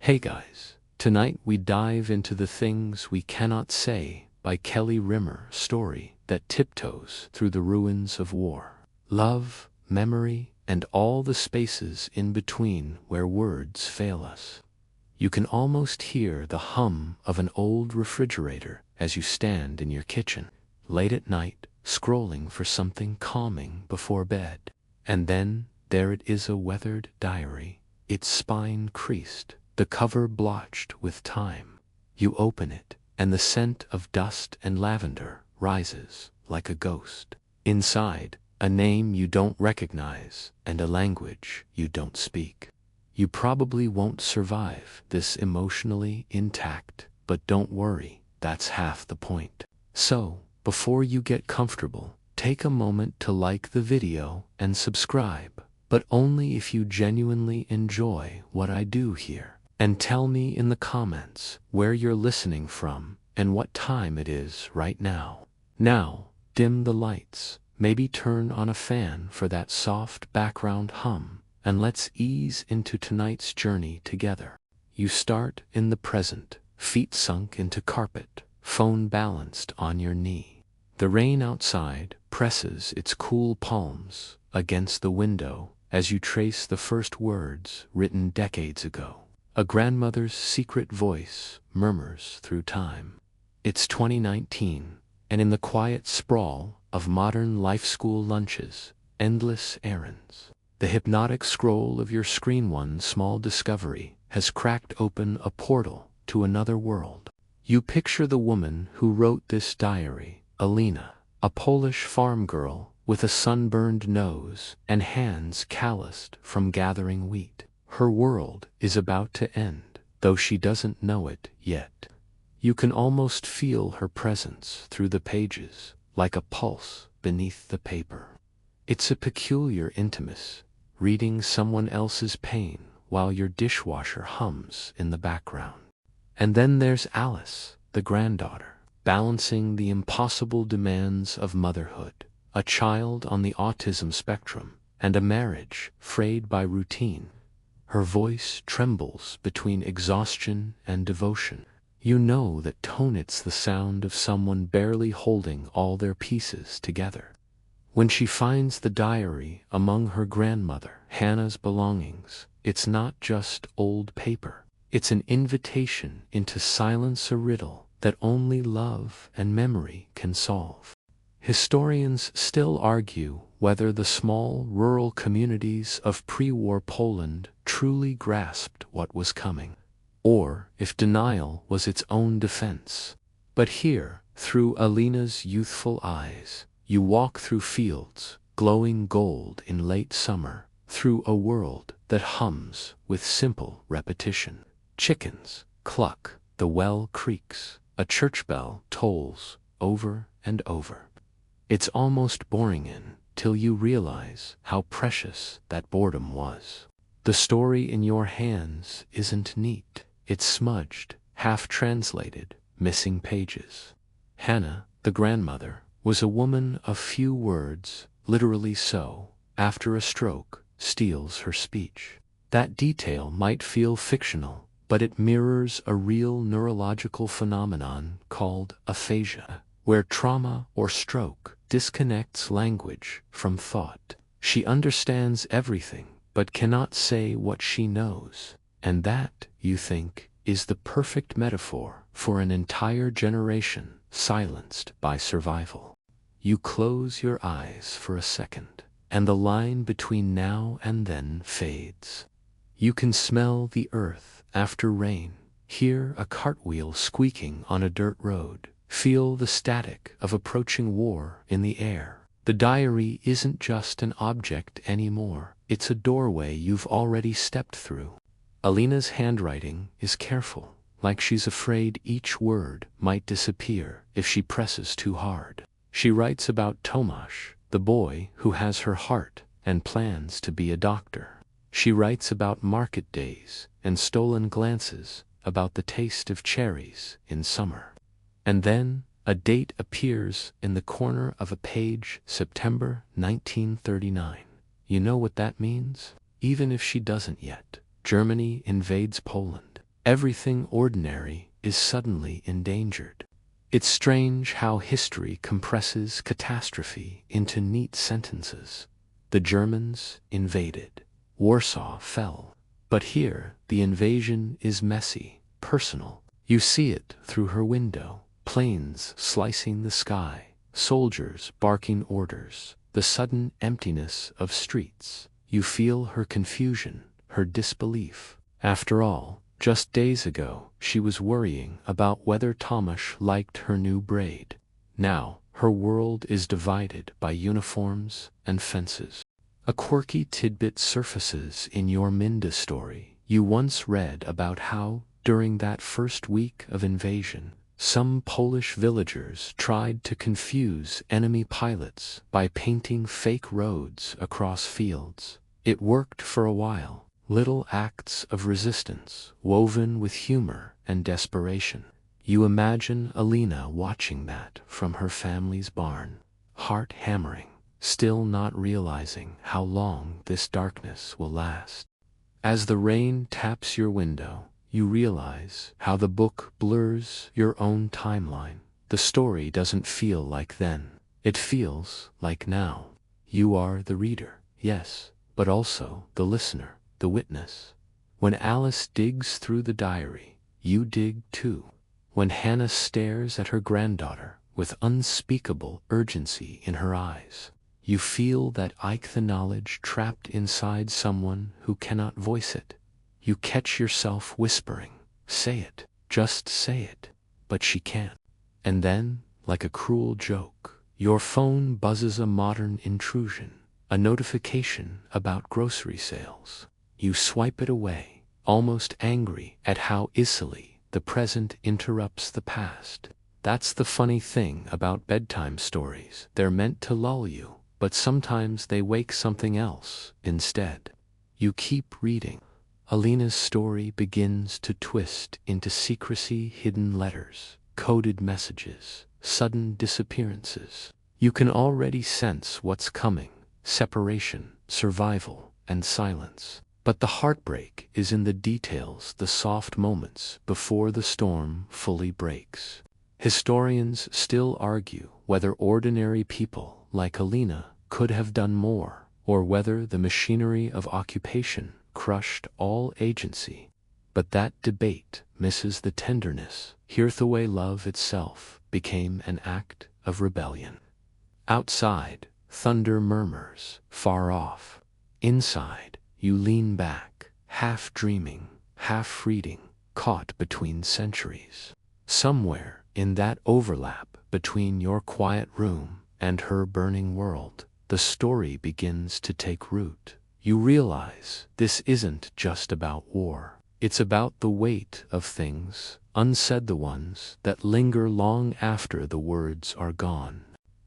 Hey guys, tonight we dive into The Things We Cannot Say by Kelly Rimmer, story that tiptoes through the ruins of war. Love, memory, and all the spaces in between where words fail us. You can almost hear the hum of an old refrigerator as you stand in your kitchen, late at night, scrolling for something calming before bed. And then there it is, a weathered diary, its spine creased, the cover blotched with time. You open it, and the scent of dust and lavender rises like a ghost. Inside, a name you don't recognize and a language you don't speak. You probably won't survive this emotionally intact, but don't worry, that's half the point. So, before you get comfortable, take a moment to like the video and subscribe, but only if you genuinely enjoy what I do here. And tell me in the comments where you're listening from and what time it is right now. Now, dim the lights, maybe turn on a fan for that soft background hum, and let's ease into tonight's journey together. You start in the present, feet sunk into carpet, phone balanced on your knee. The rain outside presses its cool palms against the window as you trace the first words written decades ago. A grandmother's secret voice murmurs through time. It's 2019, and in the quiet sprawl of modern life school lunches, endless errands, the hypnotic scroll of your screen, one small discovery has cracked open a portal to another world. You picture the woman who wrote this diary, Alina, a Polish farm girl with a sunburned nose and hands calloused from gathering wheat. Her world is about to end, though she doesn't know it yet. You can almost feel her presence through the pages, like a pulse beneath the paper. It's a peculiar intimacy, reading someone else's pain while your dishwasher hums in the background. And then there's Alice, the granddaughter, balancing the impossible demands of motherhood, a child on the autism spectrum, and a marriage frayed by routine. Her voice trembles between exhaustion and devotion. You know that tone, it's the sound of someone barely holding all their pieces together. When she finds the diary among her grandmother Hannah's belongings, it's not just old paper. It's an invitation into silence, a riddle that only love and memory can solve. Historians still argue whether the small rural communities of pre-war Poland truly grasped what was coming, or if denial was its own defense. But here, through Alina's youthful eyes, you walk through fields glowing gold in late summer, through a world that hums with simple repetition. Chickens cluck, the well creaks, a church bell tolls over and over. It's almost boring until you realize how precious that boredom was. The story in your hands isn't neat. It's smudged, half-translated, missing pages. Hannah, the grandmother, was a woman of few words, literally so. After a stroke, steals her speech. That detail might feel fictional, but it mirrors a real neurological phenomenon called aphasia, where trauma or stroke disconnects language from thought. She understands everything, but cannot say what she knows. And that, you think, is the perfect metaphor for an entire generation silenced by survival. You close your eyes for a second, and the line between now and then fades. You can smell the earth after rain, hear a cartwheel squeaking on a dirt road, feel the static of approaching war in the air. The diary isn't just an object anymore, it's a doorway you've already stepped through. Alina's handwriting is careful, like she's afraid each word might disappear if she presses too hard. She writes about Tomasz, the boy who has her heart and plans to be a doctor. She writes about market days and stolen glances, about the taste of cherries in summer. And then a date appears in the corner of a page, September 1939. You know what that means? Even if she doesn't yet. Germany invades Poland. Everything ordinary is suddenly endangered. It's strange how history compresses catastrophe into neat sentences. The Germans invaded. Warsaw fell. But here, the invasion is messy, personal. You see it through her window. Planes slicing the sky, soldiers barking orders, the sudden emptiness of streets. You feel her confusion, her disbelief. After all, just days ago, she was worrying about whether Tomasz liked her new braid. Now, her world is divided by uniforms and fences. A quirky tidbit surfaces in your Minda story. You once read about how, during that first week of invasion, some Polish villagers tried to confuse enemy pilots by painting fake roads across fields. It worked for a while. Little acts of resistance, woven with humor and desperation. You imagine Alina watching that from her family's barn, heart hammering, still not realizing how long this darkness will last. As the rain taps your window, you realize how the book blurs your own timeline. The story doesn't feel like then. It feels like now. You are the reader, yes, but also the listener. The witness. When Alice digs through the diary, you dig too. When Hannah stares at her granddaughter with unspeakable urgency in her eyes, you feel that the knowledge trapped inside someone who cannot voice it. You catch yourself whispering, "Say it, just say it," but she can't. And then, like a cruel joke, your phone buzzes a modern intrusion, a notification about grocery sales. You swipe it away, almost angry at how easily the present interrupts the past. That's the funny thing about bedtime stories. They're meant to lull you, but sometimes they wake something else instead. You keep reading. Alina's story begins to twist into secrecy, hidden letters, coded messages, sudden disappearances. You can already sense what's coming: separation, survival, and silence. But the heartbreak is in the details, the soft moments before the storm fully breaks. Historians still argue whether ordinary people like Alina could have done more, or whether the machinery of occupation crushed all agency. But that debate misses the tenderness. Here the way love itself became an act of rebellion. Outside, thunder murmurs, far off. Inside, you lean back, half dreaming, half reading, caught between centuries. Somewhere in that overlap between your quiet room and her burning world, the story begins to take root. You realize this isn't just about war. It's about the weight of things, unsaid, the ones that linger long after the words are gone.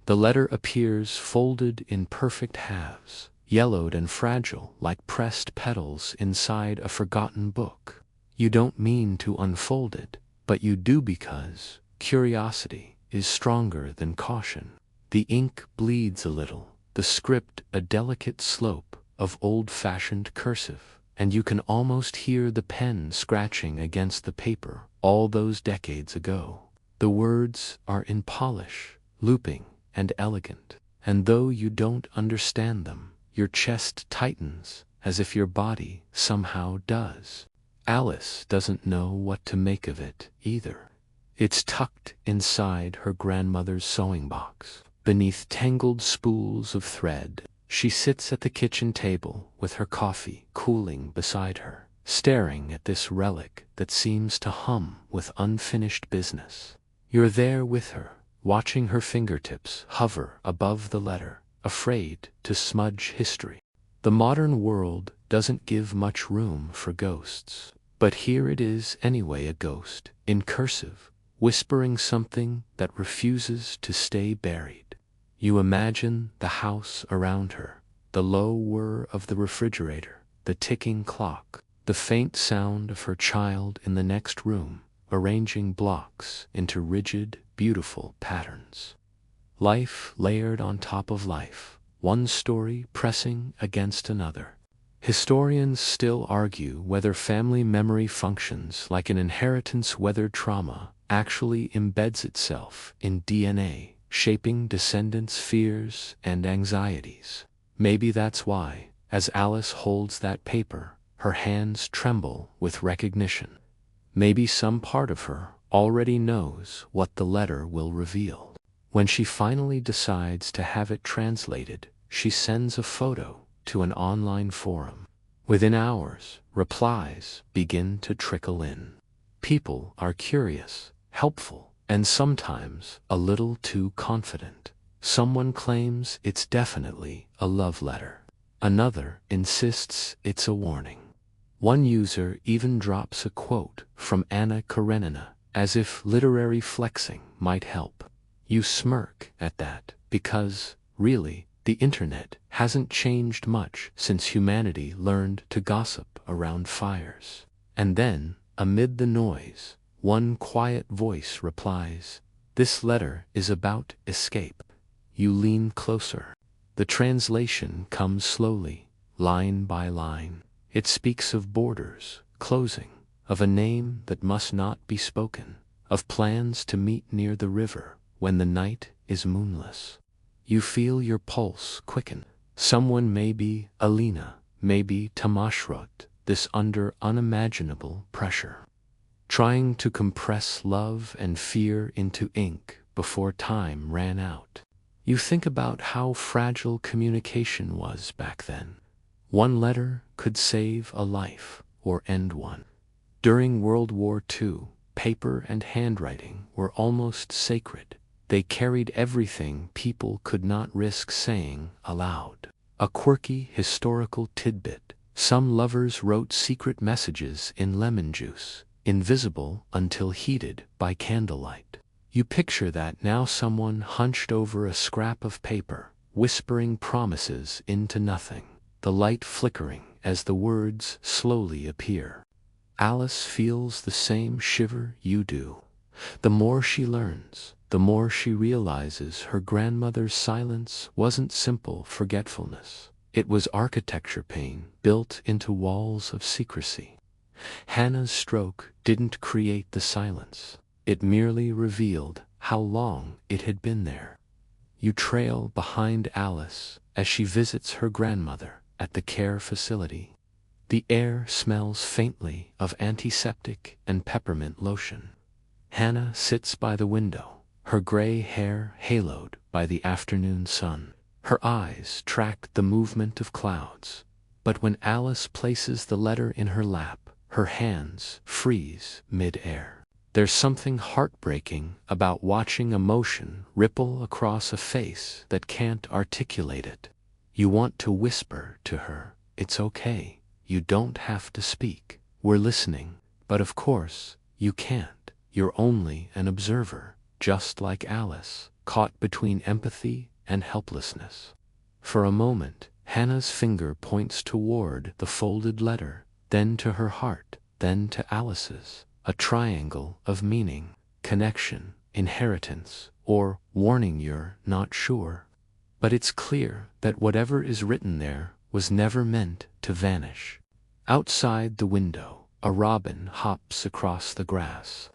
The letter appears folded in perfect halves, yellowed and fragile like pressed petals inside a forgotten book. You don't mean to unfold it, but you do because curiosity is stronger than caution. The ink bleeds a little, the script a delicate slope of old-fashioned cursive, and you can almost hear the pen scratching against the paper all those decades ago. The words are in polish, looping, and elegant, and though you don't understand them, your chest tightens as if your body somehow does. Alice doesn't know what to make of it either. It's tucked inside her grandmother's sewing box, beneath tangled spools of thread. She sits at the kitchen table with her coffee cooling beside her, staring at this relic that seems to hum with unfinished business. You're there with her, watching her fingertips hover above the letter, afraid to smudge history. The modern world doesn't give much room for ghosts, but here it is anyway, a ghost, in cursive, whispering something that refuses to stay buried. You imagine the house around her, the low whir of the refrigerator, the ticking clock, the faint sound of her child in the next room, arranging blocks into rigid, beautiful patterns. Life layered on top of life, one story pressing against another. Historians still argue whether family memory functions like an inheritance, whether trauma actually embeds itself in DNA, shaping descendants' fears and anxieties. Maybe that's why, as Alice holds that paper, her hands tremble with recognition. Maybe some part of her already knows what the letter will reveal. When she finally decides to have it translated, she sends a photo to an online forum. Within hours, replies begin to trickle in. People are curious, helpful, and sometimes a little too confident. Someone claims it's definitely a love letter. Another insists it's a warning. One user even drops a quote from Anna Karenina, as if literary flexing might help. You smirk at that, because, really, the internet hasn't changed much since humanity learned to gossip around fires. And then, amid the noise, one quiet voice replies, "This letter is about escape." You lean closer. The translation comes slowly, line by line. It speaks of borders closing, of a name that must not be spoken, of plans to meet near the river when the night is moonless. You feel your pulse quicken. Someone may be Alina, maybe Tamashrut, this under unimaginable pressure, trying to compress love and fear into ink before time ran out. You think about how fragile communication was back then. One letter could save a life or end one. During World War II, paper and handwriting were almost sacred. They carried everything people could not risk saying aloud. A quirky historical tidbit: some lovers wrote secret messages in lemon juice, invisible until heated by candlelight. You picture that now, someone hunched over a scrap of paper, whispering promises into nothing, the light flickering as the words slowly appear. Alice feels the same shiver you do. The more she learns, the more she realizes her grandmother's silence wasn't simple forgetfulness. It was architecture pain built into walls of secrecy. Hannah's stroke didn't create the silence. It merely revealed how long it had been there. You trail behind Alice as she visits her grandmother at the care facility. The air smells faintly of antiseptic and peppermint lotion. Hannah sits by the window, her gray hair haloed by the afternoon sun. Her eyes track the movement of clouds. But when Alice places the letter in her lap, her hands freeze mid-air. There's something heartbreaking about watching emotion ripple across a face that can't articulate it. You want to whisper to her, "It's okay. You don't have to speak. We're listening." But of course, you can't. You're only an observer, just like Alice, caught between empathy and helplessness. For a moment, Hannah's finger points toward the folded letter, then to her heart, then to Alice's. A triangle of meaning, connection, inheritance, or warning. You're not sure. But it's clear that whatever is written there was never meant to vanish. Outside the window, a robin hops across the grass.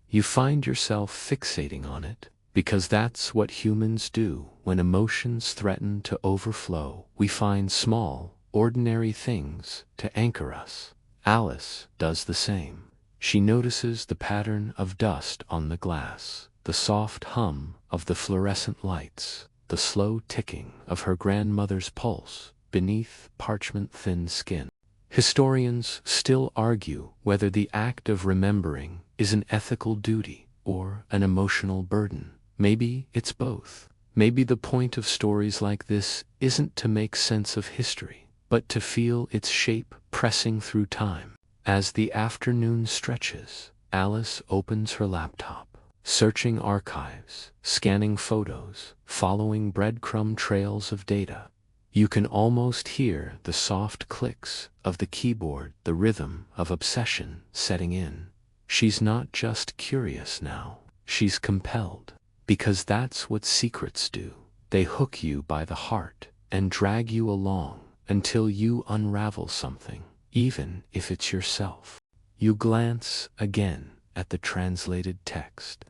You find yourself fixating on it, because that's what humans do when emotions threaten to overflow. We find small, ordinary things to anchor us. Alice does the same. She notices the pattern of dust on the glass, the soft hum of the fluorescent lights, the slow ticking of her grandmother's pulse beneath parchment-thin skin. Historians still argue whether the act of remembering is an ethical duty or an emotional burden. Maybe it's both. Maybe the point of stories like this isn't to make sense of history, but to feel its shape pressing through time. As the afternoon stretches, Alice opens her laptop, searching archives, scanning photos, following breadcrumb trails of data. You can almost hear the soft clicks of the keyboard, the rhythm of obsession setting in. She's not just curious now, she's compelled, because that's what secrets do. They hook you by the heart and drag you along, until you unravel something, even if it's yourself. You glance again at the translated text.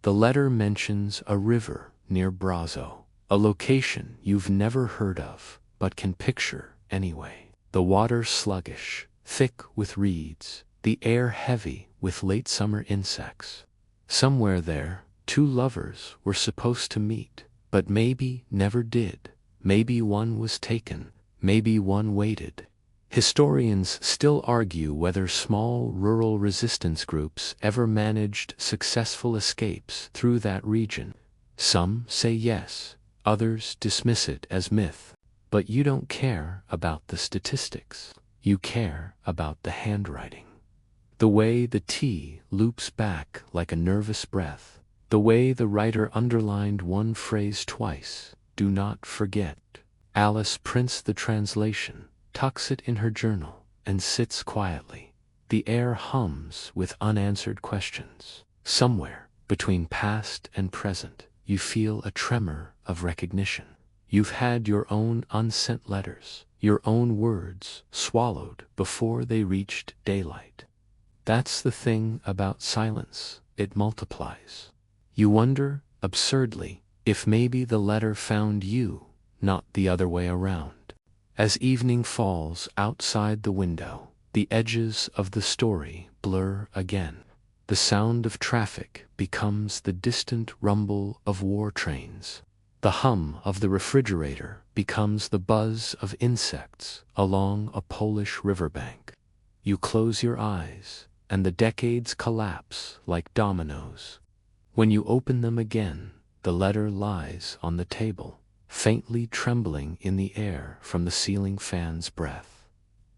The letter mentions a river near Brazo, a location you've never heard of, but can picture anyway. The water sluggish, thick with reeds, the air heavy with late summer insects. Somewhere there, two lovers were supposed to meet, but maybe never did. Maybe one was taken, maybe one waited. Historians still argue whether small rural resistance groups ever managed successful escapes through that region. Some say yes, others dismiss it as myth. But you don't care about the statistics. You care about the handwriting. The way the T loops back like a nervous breath. The way the writer underlined one phrase twice. Do not forget. Alice prints the translation, tucks it in her journal, and sits quietly. The air hums with unanswered questions. Somewhere, between past and present, you feel a tremor of recognition. You've had your own unsent letters, your own words swallowed before they reached daylight. That's the thing about silence, it multiplies. You wonder, absurdly, if maybe the letter found you, not the other way around. As evening falls outside the window, the edges of the story blur again. The sound of traffic becomes the distant rumble of war trains. The hum of the refrigerator becomes the buzz of insects along a Polish riverbank. You close your eyes, and the decades collapse like dominoes. When you open them again, the letter lies on the table, faintly trembling in the air from the ceiling fan's breath.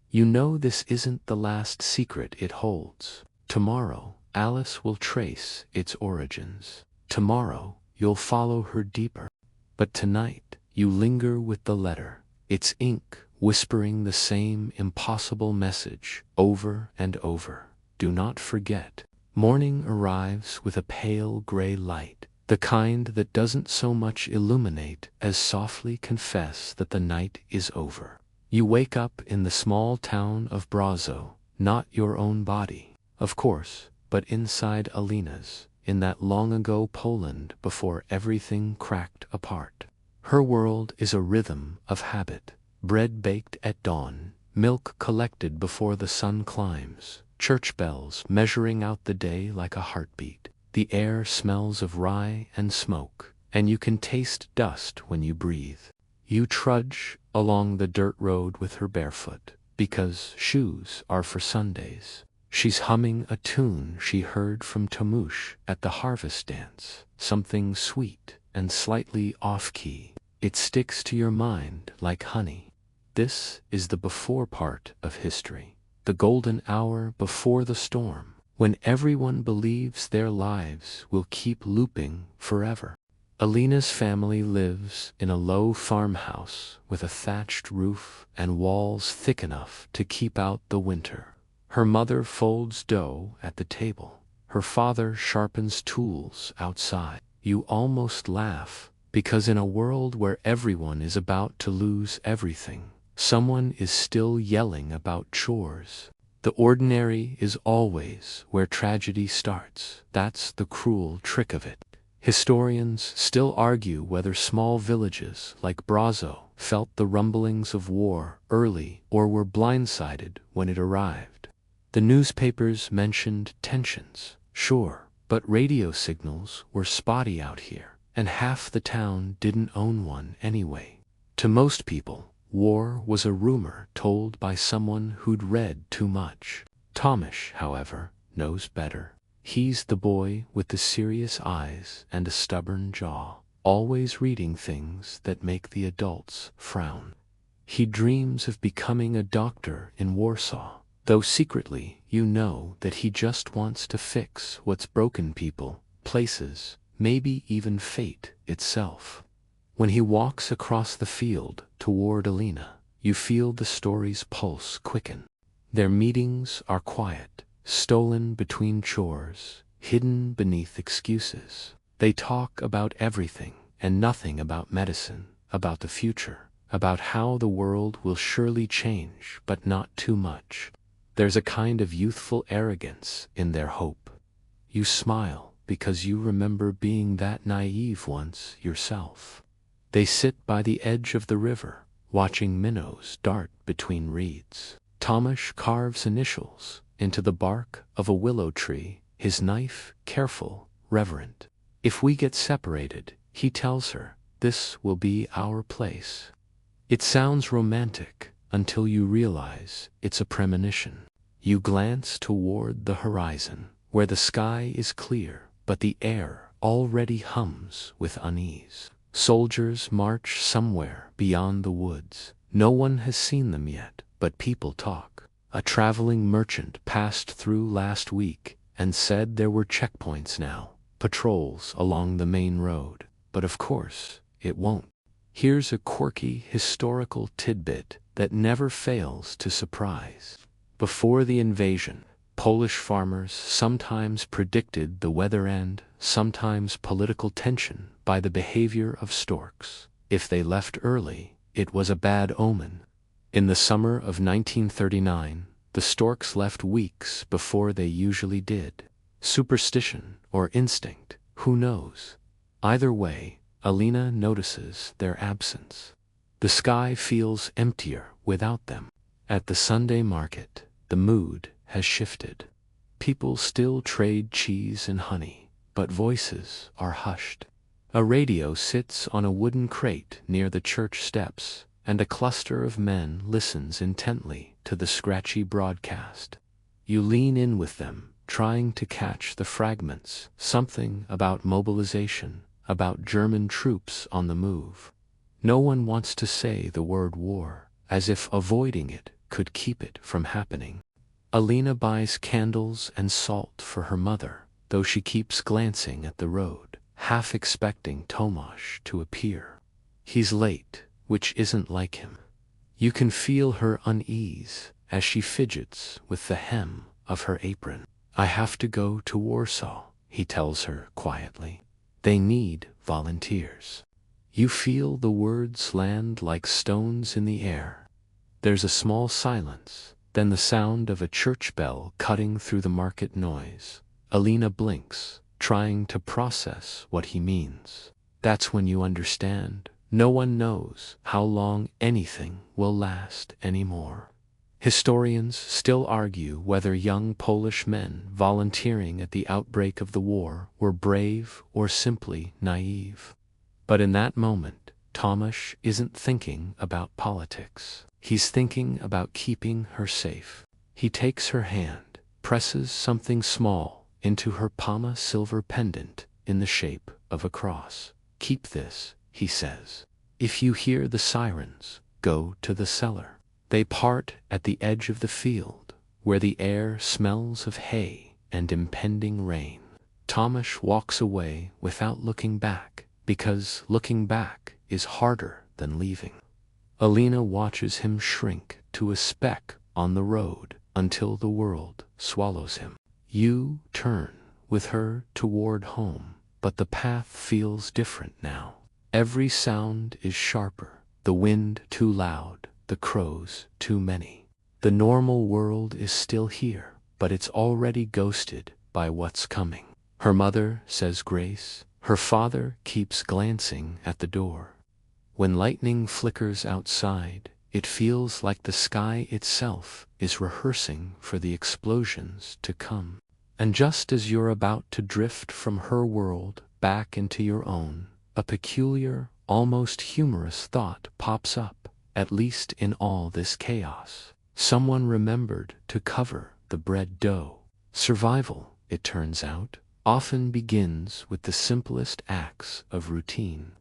You know this isn't the last secret it holds. Tomorrow, Alice will trace its origins. Tomorrow, you'll follow her deeper. But tonight, you linger with the letter, its ink whispering the same impossible message over and over. Do not forget. Morning arrives with a pale gray light, the kind that doesn't so much illuminate as softly confess that the night is over. You wake up in the small town of Brazo, not your own body, of course, but inside Alina's, in that long-ago Poland before everything cracked apart. Her world is a rhythm of habit. Bread baked at dawn, milk collected before the sun climbs, church bells measuring out the day like a heartbeat. The air smells of rye and smoke, and you can taste dust when you breathe. You trudge along the dirt road with her barefoot, because shoes are for Sundays. She's humming a tune she heard from Tamush at the harvest dance, something sweet and slightly off-key. It sticks to your mind like honey. This is the before part of history, the golden hour before the storm, when everyone believes their lives will keep looping forever. Alina's family lives in a low farmhouse with a thatched roof and walls thick enough to keep out the winter. Her mother folds dough at the table. Her father sharpens tools outside. You almost laugh, because in a world where everyone is about to lose everything, someone is still yelling about chores. The ordinary is always where tragedy starts. That's the cruel trick of it. Historians still argue whether small villages like Brazo felt the rumblings of war early or were blindsided when it arrived. The newspapers mentioned tensions, sure, but radio signals were spotty out here, and half the town didn't own one anyway. To most people, war was a rumor told by someone who'd read too much. Tomish, however, knows better. He's the boy with the serious eyes and a stubborn jaw, always reading things that make the adults frown. He dreams of becoming a doctor in Warsaw, though secretly you know that he just wants to fix what's broken: people, places, maybe even fate itself. When he walks across the field toward Alina, you feel the story's pulse quicken. Their meetings are quiet, stolen between chores, hidden beneath excuses. They talk about everything and nothing about medicine, about the future, about how the world will surely change, but not too much. There's a kind of youthful arrogance in their hope. You smile because you remember being that naive once yourself. They sit by the edge of the river, watching minnows dart between reeds. Thomas carves initials into the bark of a willow tree, his knife careful, reverent. If we get separated, he tells her, this will be our place. It sounds romantic until you realize it's a premonition. You glance toward the horizon, where the sky is clear, but the air already hums with unease. Soldiers march somewhere beyond the woods. No one has seen them yet, but people talk. A traveling merchant passed through last week and said there were checkpoints now, patrols along the main road. But of course, it won't. Here's a quirky historical tidbit that never fails to surprise. Before the invasion, Polish farmers sometimes predicted the weather and sometimes political tension by the behavior of storks. If they left early, it was a bad omen. In the summer of 1939, the storks left weeks before they usually did. Superstition or instinct, who knows? Either way, Alina notices their absence. The sky feels emptier without them. At the Sunday market, the mood has shifted. People still trade cheese and honey, but voices are hushed. A radio sits on a wooden crate near the church steps, and a cluster of men listens intently to the scratchy broadcast. You lean in with them, trying to catch the fragments, something about mobilization, about German troops on the move. No one wants to say the word war, as if avoiding it could keep it from happening. Alina buys candles and salt for her mother, though she keeps glancing at the road, half expecting Tomasz to appear. He's late, which isn't like him. You can feel her unease as she fidgets with the hem of her apron. I have to go to Warsaw, he tells her quietly. They need volunteers. You feel the words land like stones in the air. There's a small silence, then the sound of a church bell cutting through the market noise. Alina blinks, trying to process what he means. That's when you understand. No one knows how long anything will last anymore. Historians still argue whether young Polish men volunteering at the outbreak of the war were brave or simply naive. But in that moment, Tomasz isn't thinking about politics. He's thinking about keeping her safe. He takes her hand, presses something small into her Pama silver pendant in the shape of a cross. Keep this, he says. If you hear the sirens, go to the cellar. They part at the edge of the field, where the air smells of hay and impending rain. Tomasz walks away without looking back, because looking back is harder than leaving. Alina watches him shrink to a speck on the road until the world swallows him. You turn with her toward home, but the path feels different now. Every sound is sharper, the wind too loud, the crows too many. The normal world is still here, but it's already ghosted by what's coming. Her mother says grace. Her father keeps glancing at the door. When lightning flickers outside, it feels like the sky itself is rehearsing for the explosions to come. And just as you're about to drift from her world back into your own, a peculiar, almost humorous thought pops up, at least in all this chaos. Someone remembered to cover the bread dough. Survival, it turns out, often begins with the simplest acts of routine.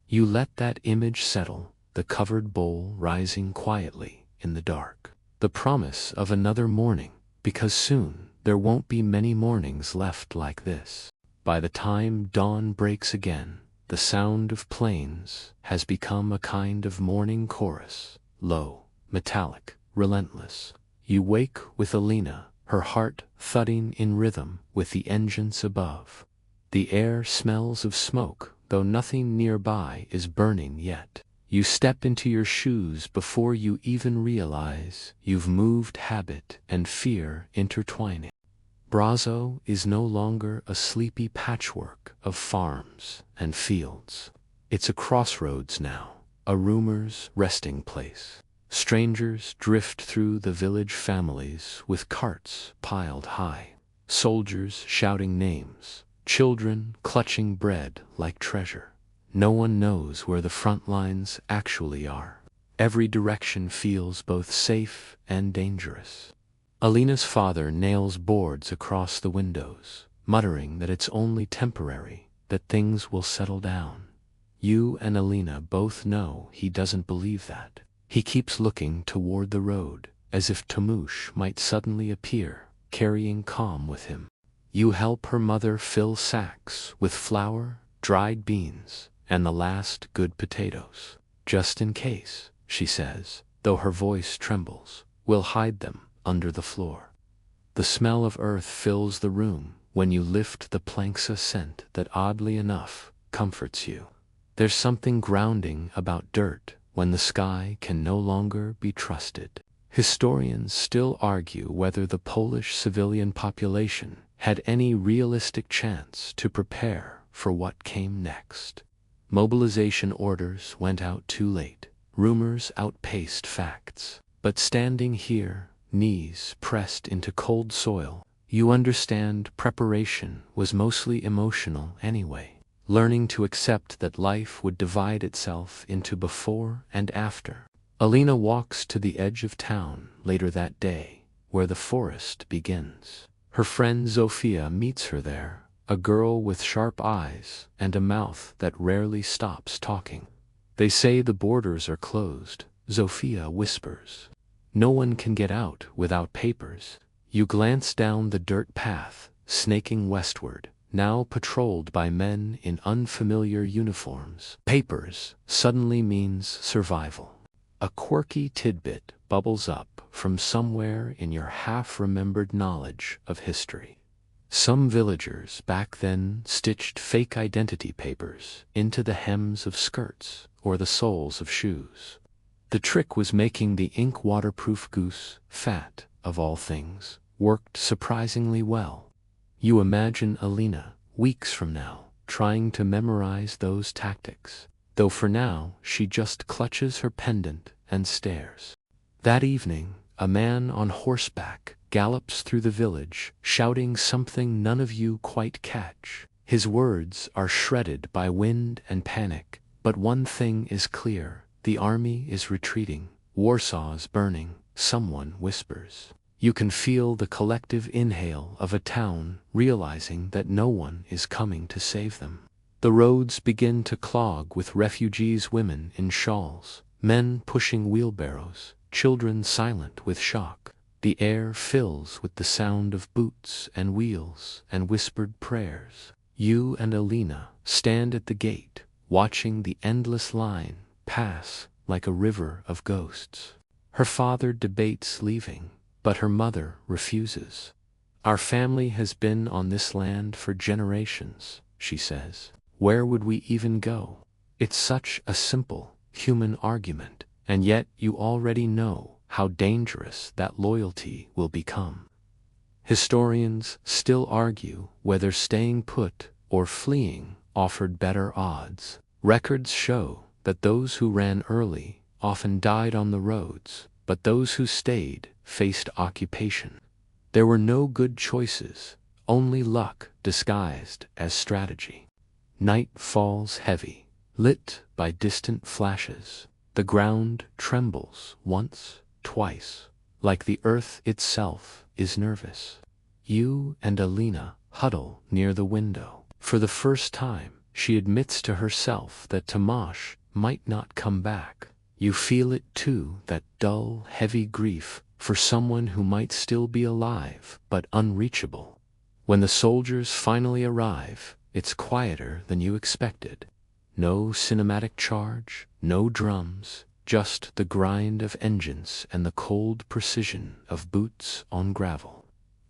You let that image settle, the covered bowl rising quietly in the dark. The promise of another morning, because soon there won't be many mornings left like this. By the time dawn breaks again, the sound of planes has become a kind of morning chorus, low, metallic, relentless. You wake with Alina, her heart thudding in rhythm with the engines above. The air smells of smoke, though nothing nearby is burning yet. You step into your shoes before you even realize you've moved habit and fear intertwining. Brazo is no longer a sleepy patchwork of farms and fields. It's a crossroads now, a rumor's resting place. Strangers drift through the village families with carts piled high, soldiers shouting names, children clutching bread like treasure. No one knows where the front lines actually are. Every direction feels both safe and dangerous. Alina's father nails boards across the windows, muttering that it's only temporary, that things will settle down. You and Alina both know he doesn't believe that. He keeps looking toward the road, as if Tamush might suddenly appear, carrying calm with him. You help her mother fill sacks with flour, dried beans, and the last good potatoes. Just in case, she says, though her voice trembles, we'll hide them under the floor. The smell of earth fills the room when you lift the planksa scent that oddly enough comforts you. There's something grounding about dirt when the sky can no longer be trusted. Historians still argue whether the Polish civilian population had any realistic chance to prepare for what came next. Mobilization orders went out too late. Rumors outpaced facts. But standing here, knees pressed into cold soil, you understand preparation was mostly emotional anyway. Learning to accept that life would divide itself into before and after. Alina walks to the edge of town later that day, where the forest begins. Her friend Zofia meets her there, a girl with sharp eyes and a mouth that rarely stops talking. They say the borders are closed, Zofia whispers. No one can get out without papers. You glance down the dirt path, snaking westward, now patrolled by men in unfamiliar uniforms. Papers suddenly means survival. A quirky tidbit bubbles up from somewhere in your half-remembered knowledge of history. Some villagers back then stitched fake identity papers into the hems of skirts or the soles of shoes. The trick was making the ink waterproof goose, fat of all things, worked surprisingly well. You imagine Alina, weeks from now, trying to memorize those tactics, though for now she just clutches her pendant and stares. That evening, a man on horseback gallops through the village, shouting something none of you quite catch. His words are shredded by wind and panic, but one thing is clear. The army is retreating. Warsaw is burning, someone whispers. You can feel the collective inhale of a town realizing that no one is coming to save them. The roads begin to clog with refugees, women in shawls, men pushing wheelbarrows, children silent with shock. The air fills with the sound of boots and wheels and whispered prayers. You and Alina stand at the gate, watching the endless line pass like a river of ghosts. Her father debates leaving, but her mother refuses. Our family has been on this land for generations, she says. Where would we even go? It's such a simple, human argument, and yet you already know how dangerous that loyalty will become. Historians still argue whether staying put or fleeing offered better odds. Records show that those who ran early often died on the roads, but those who stayed faced occupation. There were no good choices, only luck disguised as strategy. Night falls heavy, lit by distant flashes. The ground trembles once, twice, like the earth itself is nervous. You and Alina huddle near the window. For the first time, she admits to herself that Tomasz might not come back. You feel it too, that dull, heavy grief for someone who might still be alive but unreachable. When the soldiers finally arrive, it's quieter than you expected. No cinematic charge, no drums, just the grind of engines and the cold precision of boots on gravel.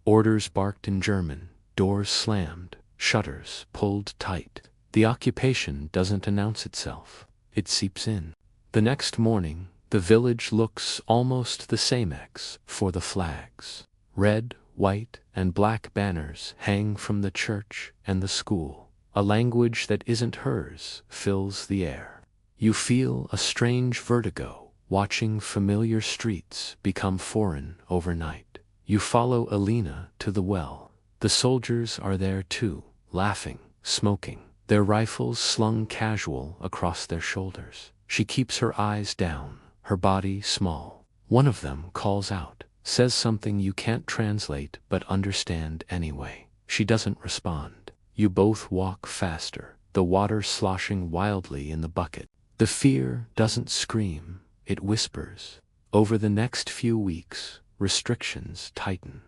Orders barked in German, doors slammed, shutters pulled tight. The occupation doesn't announce itself. It seeps in. The next morning, the village looks almost the same for the flags. Red, white, and black banners hang from the church and the school. A language that isn't hers fills the air. You feel a strange vertigo, watching familiar streets become foreign overnight. You follow Alina to the well. The soldiers are there too, laughing, smoking, their rifles slung casual across their shoulders. She keeps her eyes down, her body small. One of them calls out, says something you can't translate but understand anyway. She doesn't respond. You both walk faster, the water sloshing wildly in the bucket. The fear doesn't scream, it whispers. Over the next few weeks, restrictions tighten.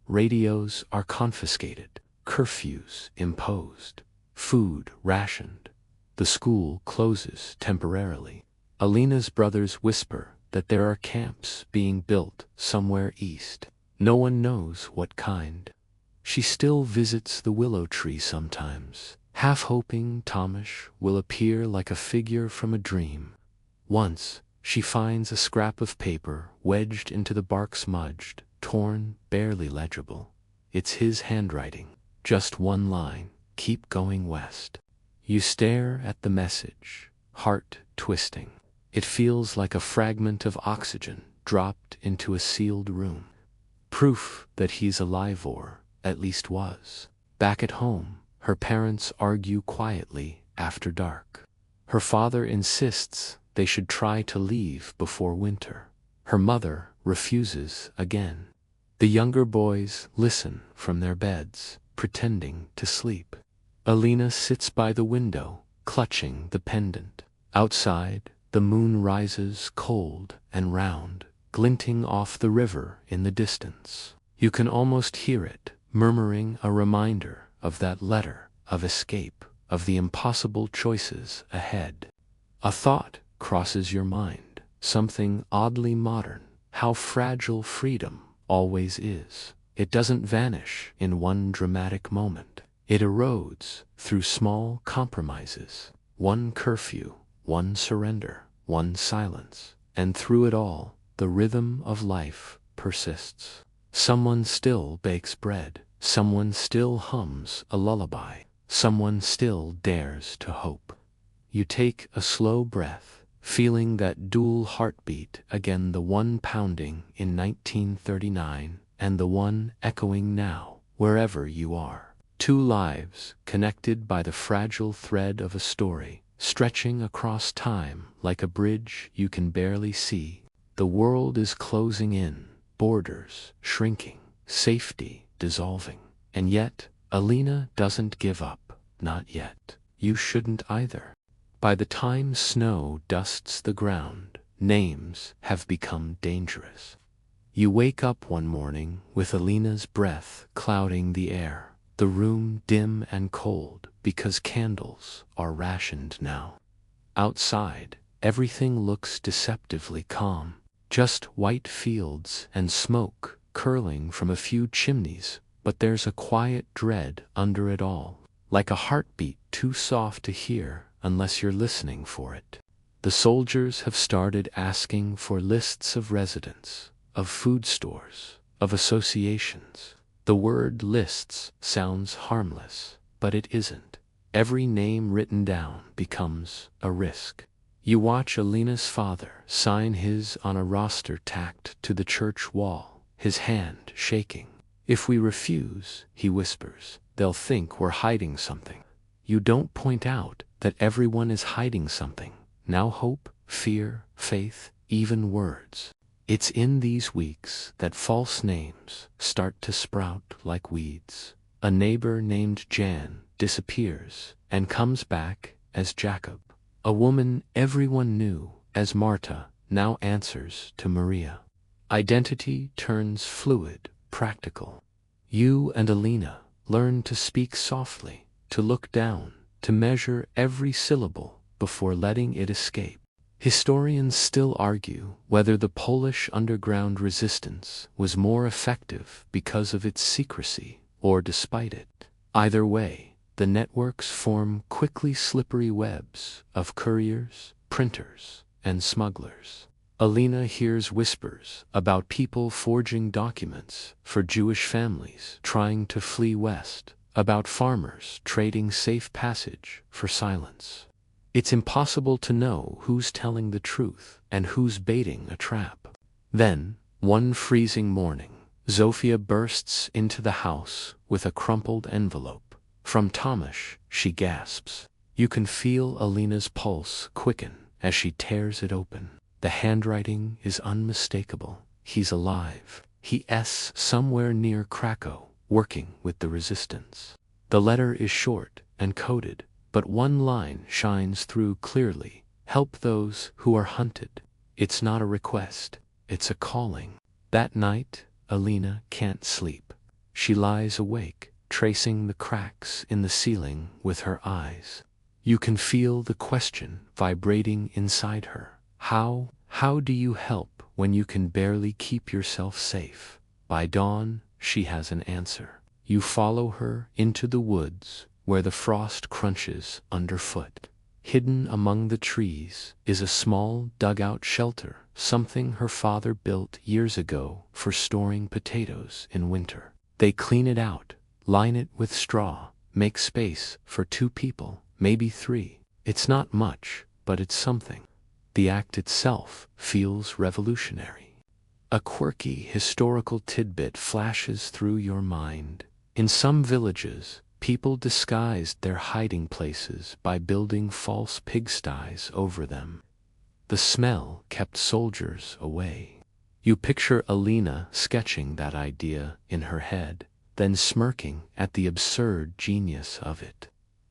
Radios are confiscated, curfews imposed, food rationed. The school closes temporarily. Alina's brothers whisper that there are camps being built somewhere east. No one knows what kind. She still visits the willow tree sometimes, half hoping Tomish will appear like a figure from a dream. Once, she finds a scrap of paper wedged into the bark, smudged, torn, barely legible. It's his handwriting, just one line, "Keep going west." You stare at the message, heart twisting. It feels like a fragment of oxygen dropped into a sealed room. Proof that he's alive, or at least was. Back at home, her parents argue quietly after dark. Her father insists they should try to leave before winter. Her mother refuses again. The younger boys listen from their beds, pretending to sleep. Alina sits by the window, clutching the pendant. Outside, the moon rises cold and round, glinting off the river in the distance. You can almost hear it, murmuring a reminder of that letter, of escape, of the impossible choices ahead. A thought crosses your mind, something oddly modern. How fragile freedom always is. It doesn't vanish in one dramatic moment. It erodes through small compromises. One curfew, one surrender, one silence. And through it all, the rhythm of life persists. Someone still bakes bread. Someone still hums a lullaby. Someone still dares to hope. You take a slow breath, feeling that dual heartbeat again, the one pounding in 1939 and the one echoing now, wherever you are. Two lives connected by the fragile thread of a story, stretching across time like a bridge you can barely see. The world is closing in, borders shrinking, safety dissolving. And yet, Alina doesn't give up, not yet. You shouldn't either. By the time snow dusts the ground, names have become dangerous. You wake up one morning with Alina's breath clouding the air, the room dim and cold because candles are rationed now. Outside, everything looks deceptively calm, just white fields and smoke curling from a few chimneys, but there's a quiet dread under it all, like a heartbeat too soft to hear unless you're listening for it. The soldiers have started asking for lists of residents, of food stores, of associations. The word lists sounds harmless, but it isn't. Every name written down becomes a risk. You watch Alina's father sign his on a roster tacked to the church wall, his hand shaking. "If we refuse," he whispers, "they'll think we're hiding something." You don't point out that everyone is hiding something. Now hope, fear, faith, even words. It's in these weeks that false names start to sprout like weeds. A neighbor named Jan disappears and comes back as Jacob. A woman everyone knew as Marta now answers to Maria. Identity turns fluid, practical. You and Alina learn to speak softly, to look down, to measure every syllable before letting it escape. Historians still argue whether the Polish underground resistance was more effective because of its secrecy or despite it. Either way, the networks form quickly slippery webs of couriers, printers, and smugglers. Alina hears whispers about people forging documents for Jewish families trying to flee west, about farmers trading safe passage for silence. It's impossible to know who's telling the truth and who's baiting a trap. Then, one freezing morning, Zofia bursts into the house with a crumpled envelope. From Tomasz, she gasps. You can feel Alina's pulse quicken as she tears it open. The handwriting is unmistakable. He's alive. He's somewhere near Krakow, working with the resistance. The letter is short and coded, but one line shines through clearly. Help those who are hunted. It's not a request, it's a calling. That night, Alina can't sleep. She lies awake, tracing the cracks in the ceiling with her eyes. You can feel the question vibrating inside her. How do you help when you can barely keep yourself safe? By dawn, she has an answer. You follow her into the woods where the frost crunches underfoot. Hidden among the trees is a small dugout shelter, something her father built years ago for storing potatoes in winter. They clean it out, line it with straw, make space for 2 people, maybe 3. It's not much, but it's something. The act itself feels revolutionary. A quirky historical tidbit flashes through your mind. In some villages, people disguised their hiding places by building false pigsties over them. The smell kept soldiers away. You picture Alina sketching that idea in her head, then smirking at the absurd genius of it.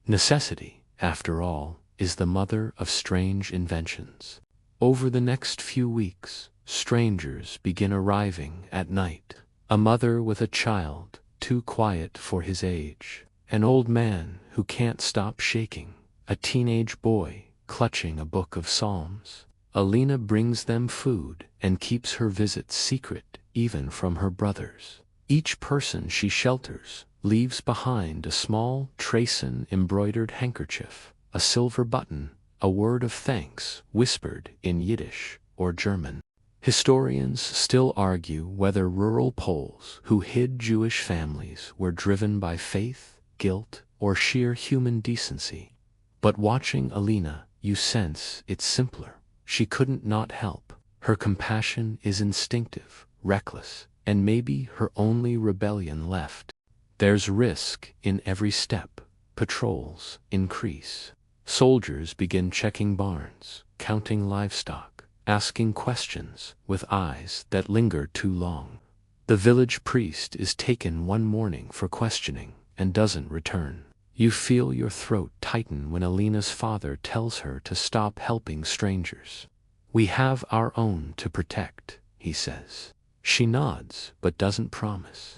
Necessity, after all, is the mother of strange inventions. Over the next few weeks, strangers begin arriving at night. A mother with a child, too quiet for his age. An old man who can't stop shaking. A teenage boy clutching a book of psalms. Alina brings them food and keeps her visits secret even from her brothers. Each person she shelters leaves behind a small Trason-embroidered handkerchief, a silver button, a word of thanks whispered in Yiddish or German. Historians still argue whether rural Poles who hid Jewish families were driven by faith, guilt, or sheer human decency. But watching Alina, you sense it's simpler. She couldn't not help. Her compassion is instinctive, reckless, and maybe her only rebellion left. There's risk in every step. Patrols increase. Soldiers begin checking barns, counting livestock, asking questions with eyes that linger too long. The village priest is taken one morning for questioning and doesn't return. You feel your throat tighten when Alina's father tells her to stop helping strangers. We have our own to protect, he says. She nods but doesn't promise.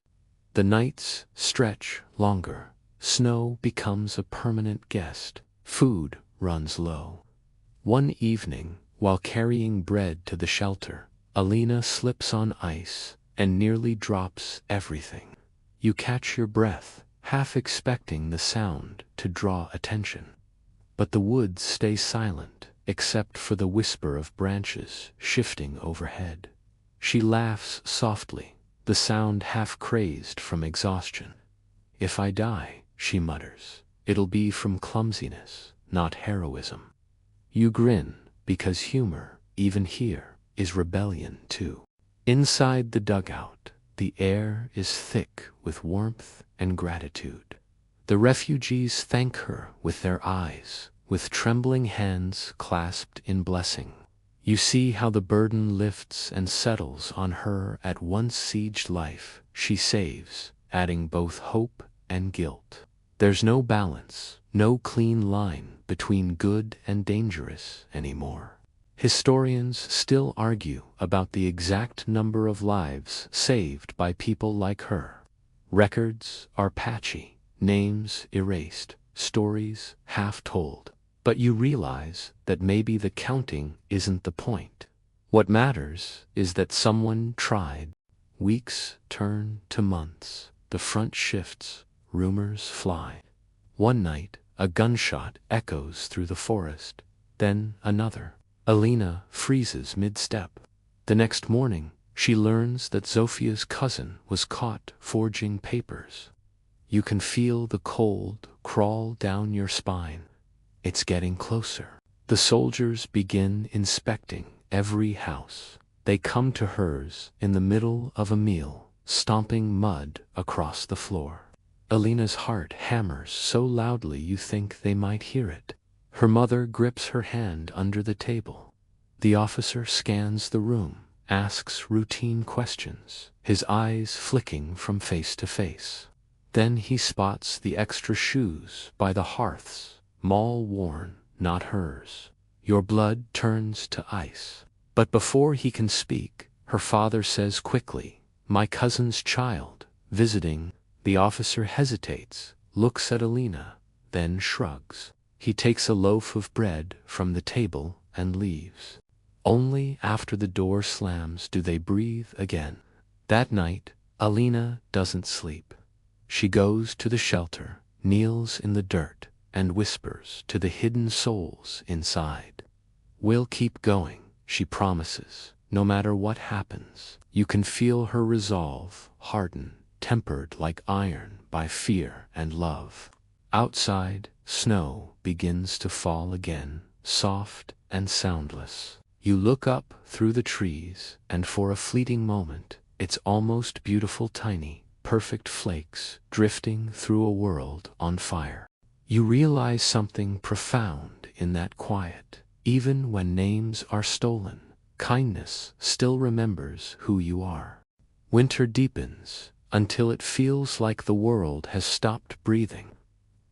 The nights stretch longer. Snow becomes a permanent guest. Food runs low. One evening, while carrying bread to the shelter, Alina slips on ice and nearly drops everything. You catch your breath, half expecting the sound to draw attention. But the woods stay silent, except for the whisper of branches shifting overhead. She laughs softly, the sound half crazed from exhaustion. If I die, she mutters, it'll be from clumsiness, not heroism. You grin, because humor, even here, is rebellion too. Inside the dugout, the air is thick with warmth and gratitude. The refugees thank her with their eyes, with trembling hands clasped in blessing. You see how the burden lifts and settles on her at once sieged life she saves, adding both hope and guilt. There's no balance, no clean line between good and dangerous anymore. Historians still argue about the exact number of lives saved by people like her. Records are patchy, names erased, stories half told. But you realize that maybe the counting isn't the point. What matters is that someone tried. Weeks turn to months, the front shifts, rumors fly. One night, a gunshot echoes through the forest, then another. Alina freezes mid-step. The next morning, she learns that Zofia's cousin was caught forging papers. You can feel the cold crawl down your spine. It's getting closer. The soldiers begin inspecting every house. They come to hers in the middle of a meal, stomping mud across the floor. Alina's heart hammers so loudly you think they might hear it. Her mother grips her hand under the table. The officer scans the room, asks routine questions, his eyes flicking from face to face. Then he spots the extra shoes by the hearths, mall-worn, not hers. Your blood turns to ice. But before he can speak, her father says quickly, "My cousin's child, visiting." The officer hesitates, looks at Alina, then shrugs. He takes a loaf of bread from the table and leaves. Only after the door slams do they breathe again. That night, Alina doesn't sleep. She goes to the shelter, kneels in the dirt, and whispers to the hidden souls inside. "We'll keep going," she promises, "no matter what happens." You can feel her resolve harden, tempered like iron by fear and love. Outside, snow begins to fall again, soft and soundless. You look up through the trees, and for a fleeting moment, it's almost beautiful, tiny, perfect flakes drifting through a world on fire. You realize something profound in that quiet. Even when names are stolen, kindness still remembers who you are. Winter deepens until it feels like the world has stopped breathing.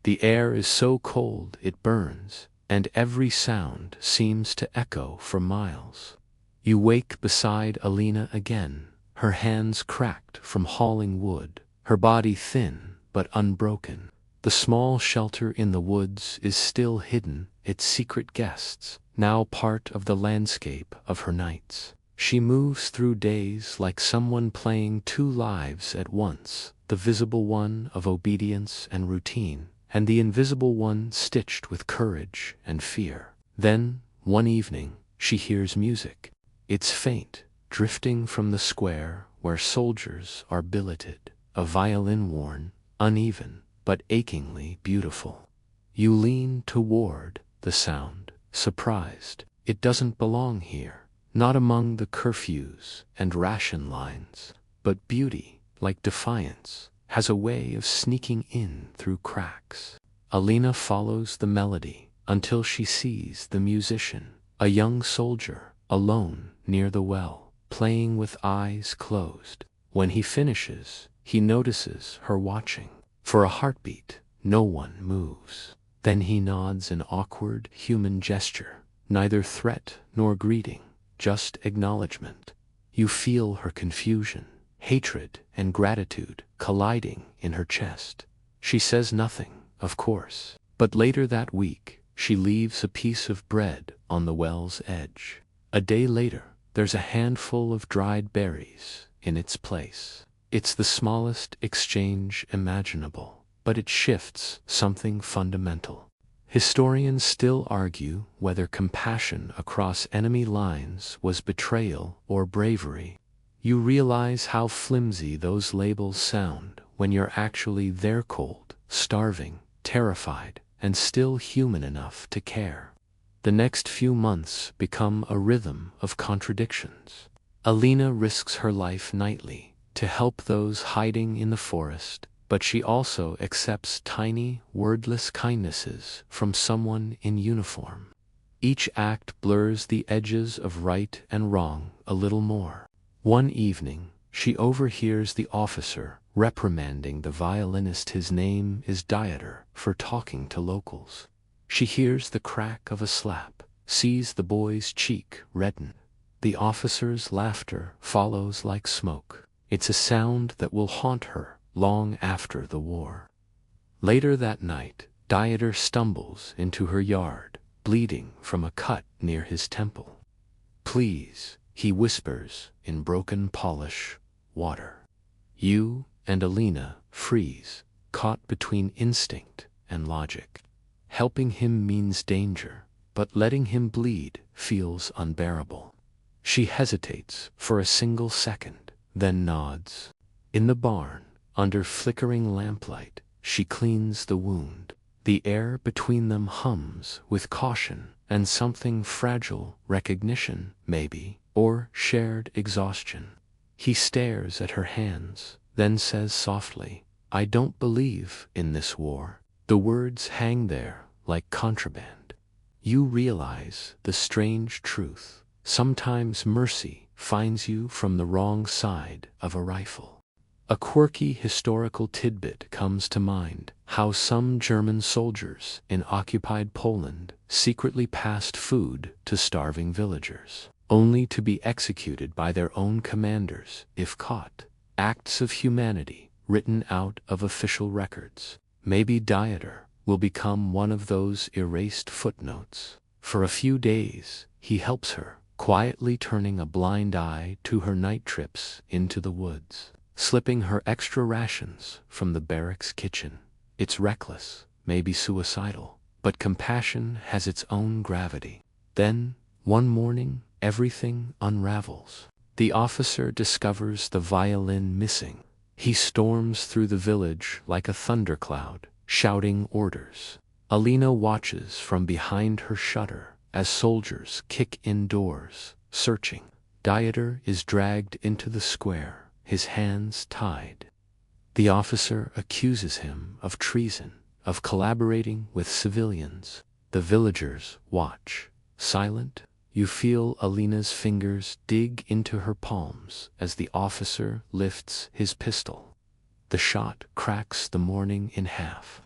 The air is so cold it burns, and every sound seems to echo for miles. You wake beside Alina again, her hands cracked from hauling wood, her body thin but unbroken. The small shelter in the woods is still hidden, its secret guests, now part of the landscape of her nights. She moves through days like someone playing two lives at once, the visible one of obedience and routine, and the invisible one stitched with courage and fear. Then, one evening, she hears music. It's faint, drifting from the square where soldiers are billeted, a violin worn, uneven, but achingly beautiful. You lean toward the sound, surprised. It doesn't belong here, not among the curfews and ration lines. But beauty, like defiance, has a way of sneaking in through cracks. Alina follows the melody until she sees the musician, a young soldier, alone near the well, playing with eyes closed. When he finishes, he notices her watching. For a heartbeat, no one moves. Then he nods an awkward human gesture, neither threat nor greeting, just acknowledgement. You feel her confusion, hatred, and gratitude colliding in her chest. She says nothing, of course, but later that week, she leaves a piece of bread on the well's edge. A day later, there's a handful of dried berries in its place. It's the smallest exchange imaginable, but it shifts something fundamental. Historians still argue whether compassion across enemy lines was betrayal or bravery. You realize how flimsy those labels sound when you're actually there, cold, starving, terrified, and still human enough to care. The next few months become a rhythm of contradictions. Alina risks her life nightly to help those hiding in the forest, but she also accepts tiny, wordless kindnesses from someone in uniform. Each act blurs the edges of right and wrong a little more. One evening, she overhears the officer reprimanding the violinist. His name is Dieter, for talking to locals. She hears the crack of a slap, sees the boy's cheek redden. The officer's laughter follows like smoke. It's a sound that will haunt her long after the war. Later that night, Dieter stumbles into her yard, bleeding from a cut near his temple. "Please," he whispers in broken Polish, "water." You and Alina freeze, caught between instinct and logic. Helping him means danger, but letting him bleed feels unbearable. She hesitates for a single second, then nods. In the barn, under flickering lamplight, she cleans the wound. The air between them hums with caution and something fragile, recognition, maybe, or shared exhaustion. He stares at her hands, then says softly, "I don't believe in this war." The words hang there like contraband. You realize the strange truth. Sometimes mercy finds you from the wrong side of a rifle. A quirky historical tidbit comes to mind: how some German soldiers in occupied Poland secretly passed food to starving villagers, only to be executed by their own commanders if caught. Acts of humanity written out of official records. Maybe Dieter will become one of those erased footnotes. For a few days, he helps her, quietly turning a blind eye to her night trips into the woods, slipping her extra rations from the barracks kitchen. It's reckless, maybe suicidal, but compassion has its own gravity. Then, one morning, everything unravels. The officer discovers the violin missing. He storms through the village like a thundercloud, shouting orders. Alina watches from behind her shutter as soldiers kick in doors, searching. Dieter is dragged into the square, his hands tied. The officer accuses him of treason, of collaborating with civilians. The villagers watch, silent. You feel Alina's fingers dig into her palms as the officer lifts his pistol. The shot cracks the morning in half.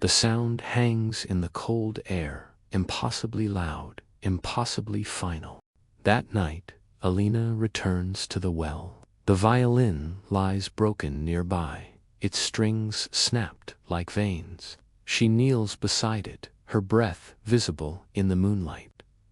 The sound hangs in the cold air, impossibly loud, impossibly final. That night, Alina returns to the well. The violin lies broken nearby, its strings snapped like veins. She kneels beside it, her breath visible in the moonlight.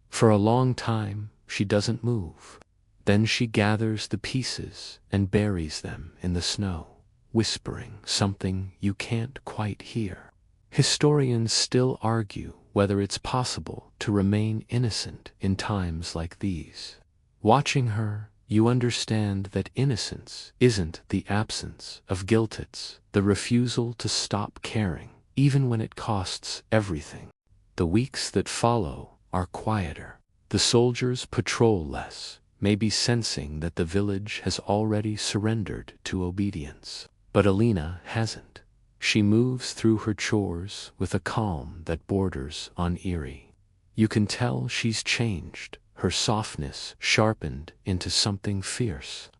For a long time, she doesn't move. Then she gathers the pieces and buries them in the snow, whispering something you can't quite hear. Historians still argue whether it's possible to remain innocent in times like these. Watching her, you understand that innocence isn't the absence of guilt, it's the refusal to stop caring, even when it costs everything. The weeks that follow are quieter. The soldiers patrol less, maybe sensing that the village has already surrendered to obedience. But Alina hasn't. She moves through her chores with a calm that borders on eerie. You can tell she's changed, her softness sharpened into something fierce.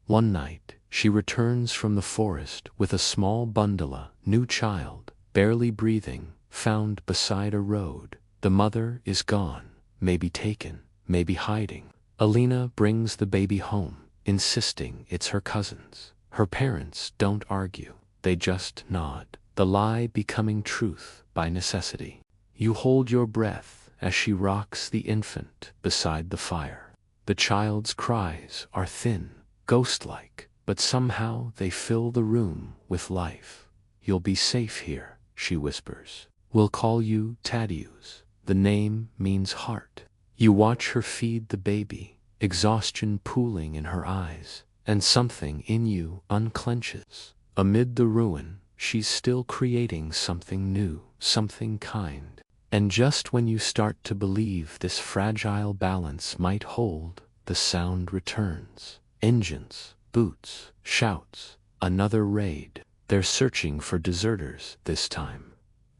One night, she returns from the forest with a small bundle, a new child, barely breathing, found beside a road. The mother is gone, maybe taken, maybe hiding. Alina brings the baby home, insisting it's her cousin's. Her parents don't argue, they just nod, the lie becoming truth by necessity. You hold your breath as she rocks the infant beside the fire. The child's cries are thin, ghost-like, but somehow they fill the room with life. "You'll be safe here," she whispers. "We'll call you Tadeusz." The name means heart. You watch her feed the baby, exhaustion pooling in her eyes, and something in you unclenches. Amid the ruin, she's still creating something new, something kind. And just when you start to believe this fragile balance might hold, the sound returns. Engines, boots, shouts, another raid. They're searching for deserters this time.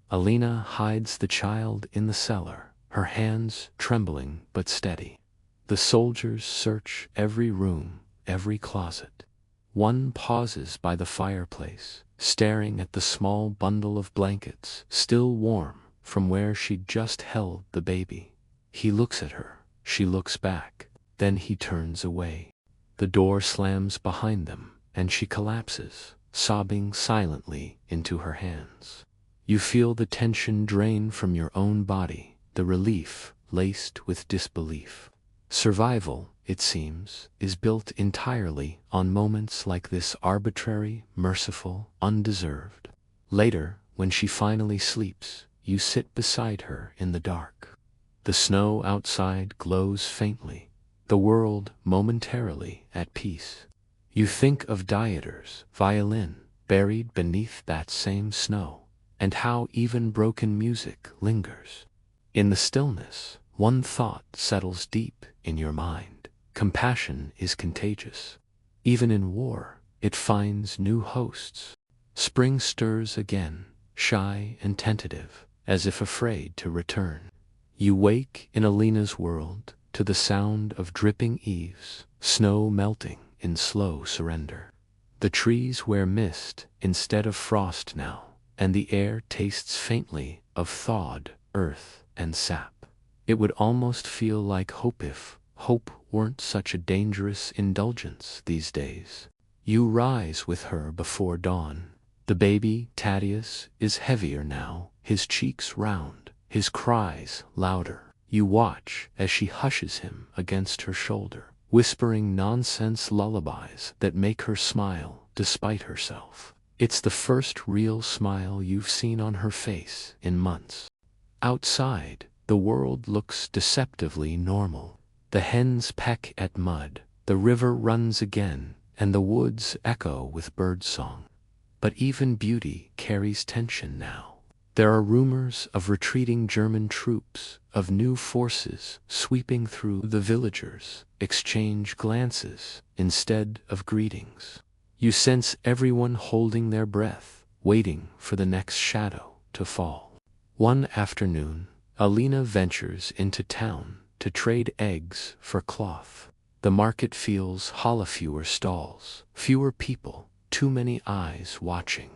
Alina hides the child in the cellar, her hands trembling but steady. The soldiers search every room, every closet. One pauses by the fireplace, staring at the small bundle of blankets, still warm from where she'd just held the baby. He looks at her, she looks back, then he turns away. The door slams behind them, and she collapses, sobbing silently into her hands. You feel the tension drain from your own body, the relief laced with disbelief. Survival, it seems, is built entirely on moments like this, arbitrary, merciful, undeserved. Later, when she finally sleeps, you sit beside her in the dark. The snow outside glows faintly, the world momentarily at peace. You think of Dieter's violin buried beneath that same snow, and how even broken music lingers. In the stillness, one thought settles deep in your mind. Compassion is contagious. Even in war, it finds new hosts. Spring stirs again, shy and tentative, as if afraid to return. You wake in Alina's world to the sound of dripping eaves, snow melting in slow surrender. The trees wear mist instead of frost now, and the air tastes faintly of thawed earth and sap. It would almost feel like hope if hope weren't such a dangerous indulgence these days. You rise with her before dawn. The baby, Thaddeus, is heavier now, his cheeks round, his cries louder. You watch as she hushes him against her shoulder, whispering nonsense lullabies that make her smile despite herself. It's the first real smile you've seen on her face in months. Outside, the world looks deceptively normal. The hens peck at mud, the river runs again, and the woods echo with birdsong. But even beauty carries tension now. There are rumors of retreating German troops, of new forces sweeping through. The villagers exchange glances instead of greetings. You sense everyone holding their breath, waiting for the next shadow to fall. One afternoon, Alina ventures into town to trade eggs for cloth. The market feels hollow, fewer stalls, fewer people, too many eyes watching.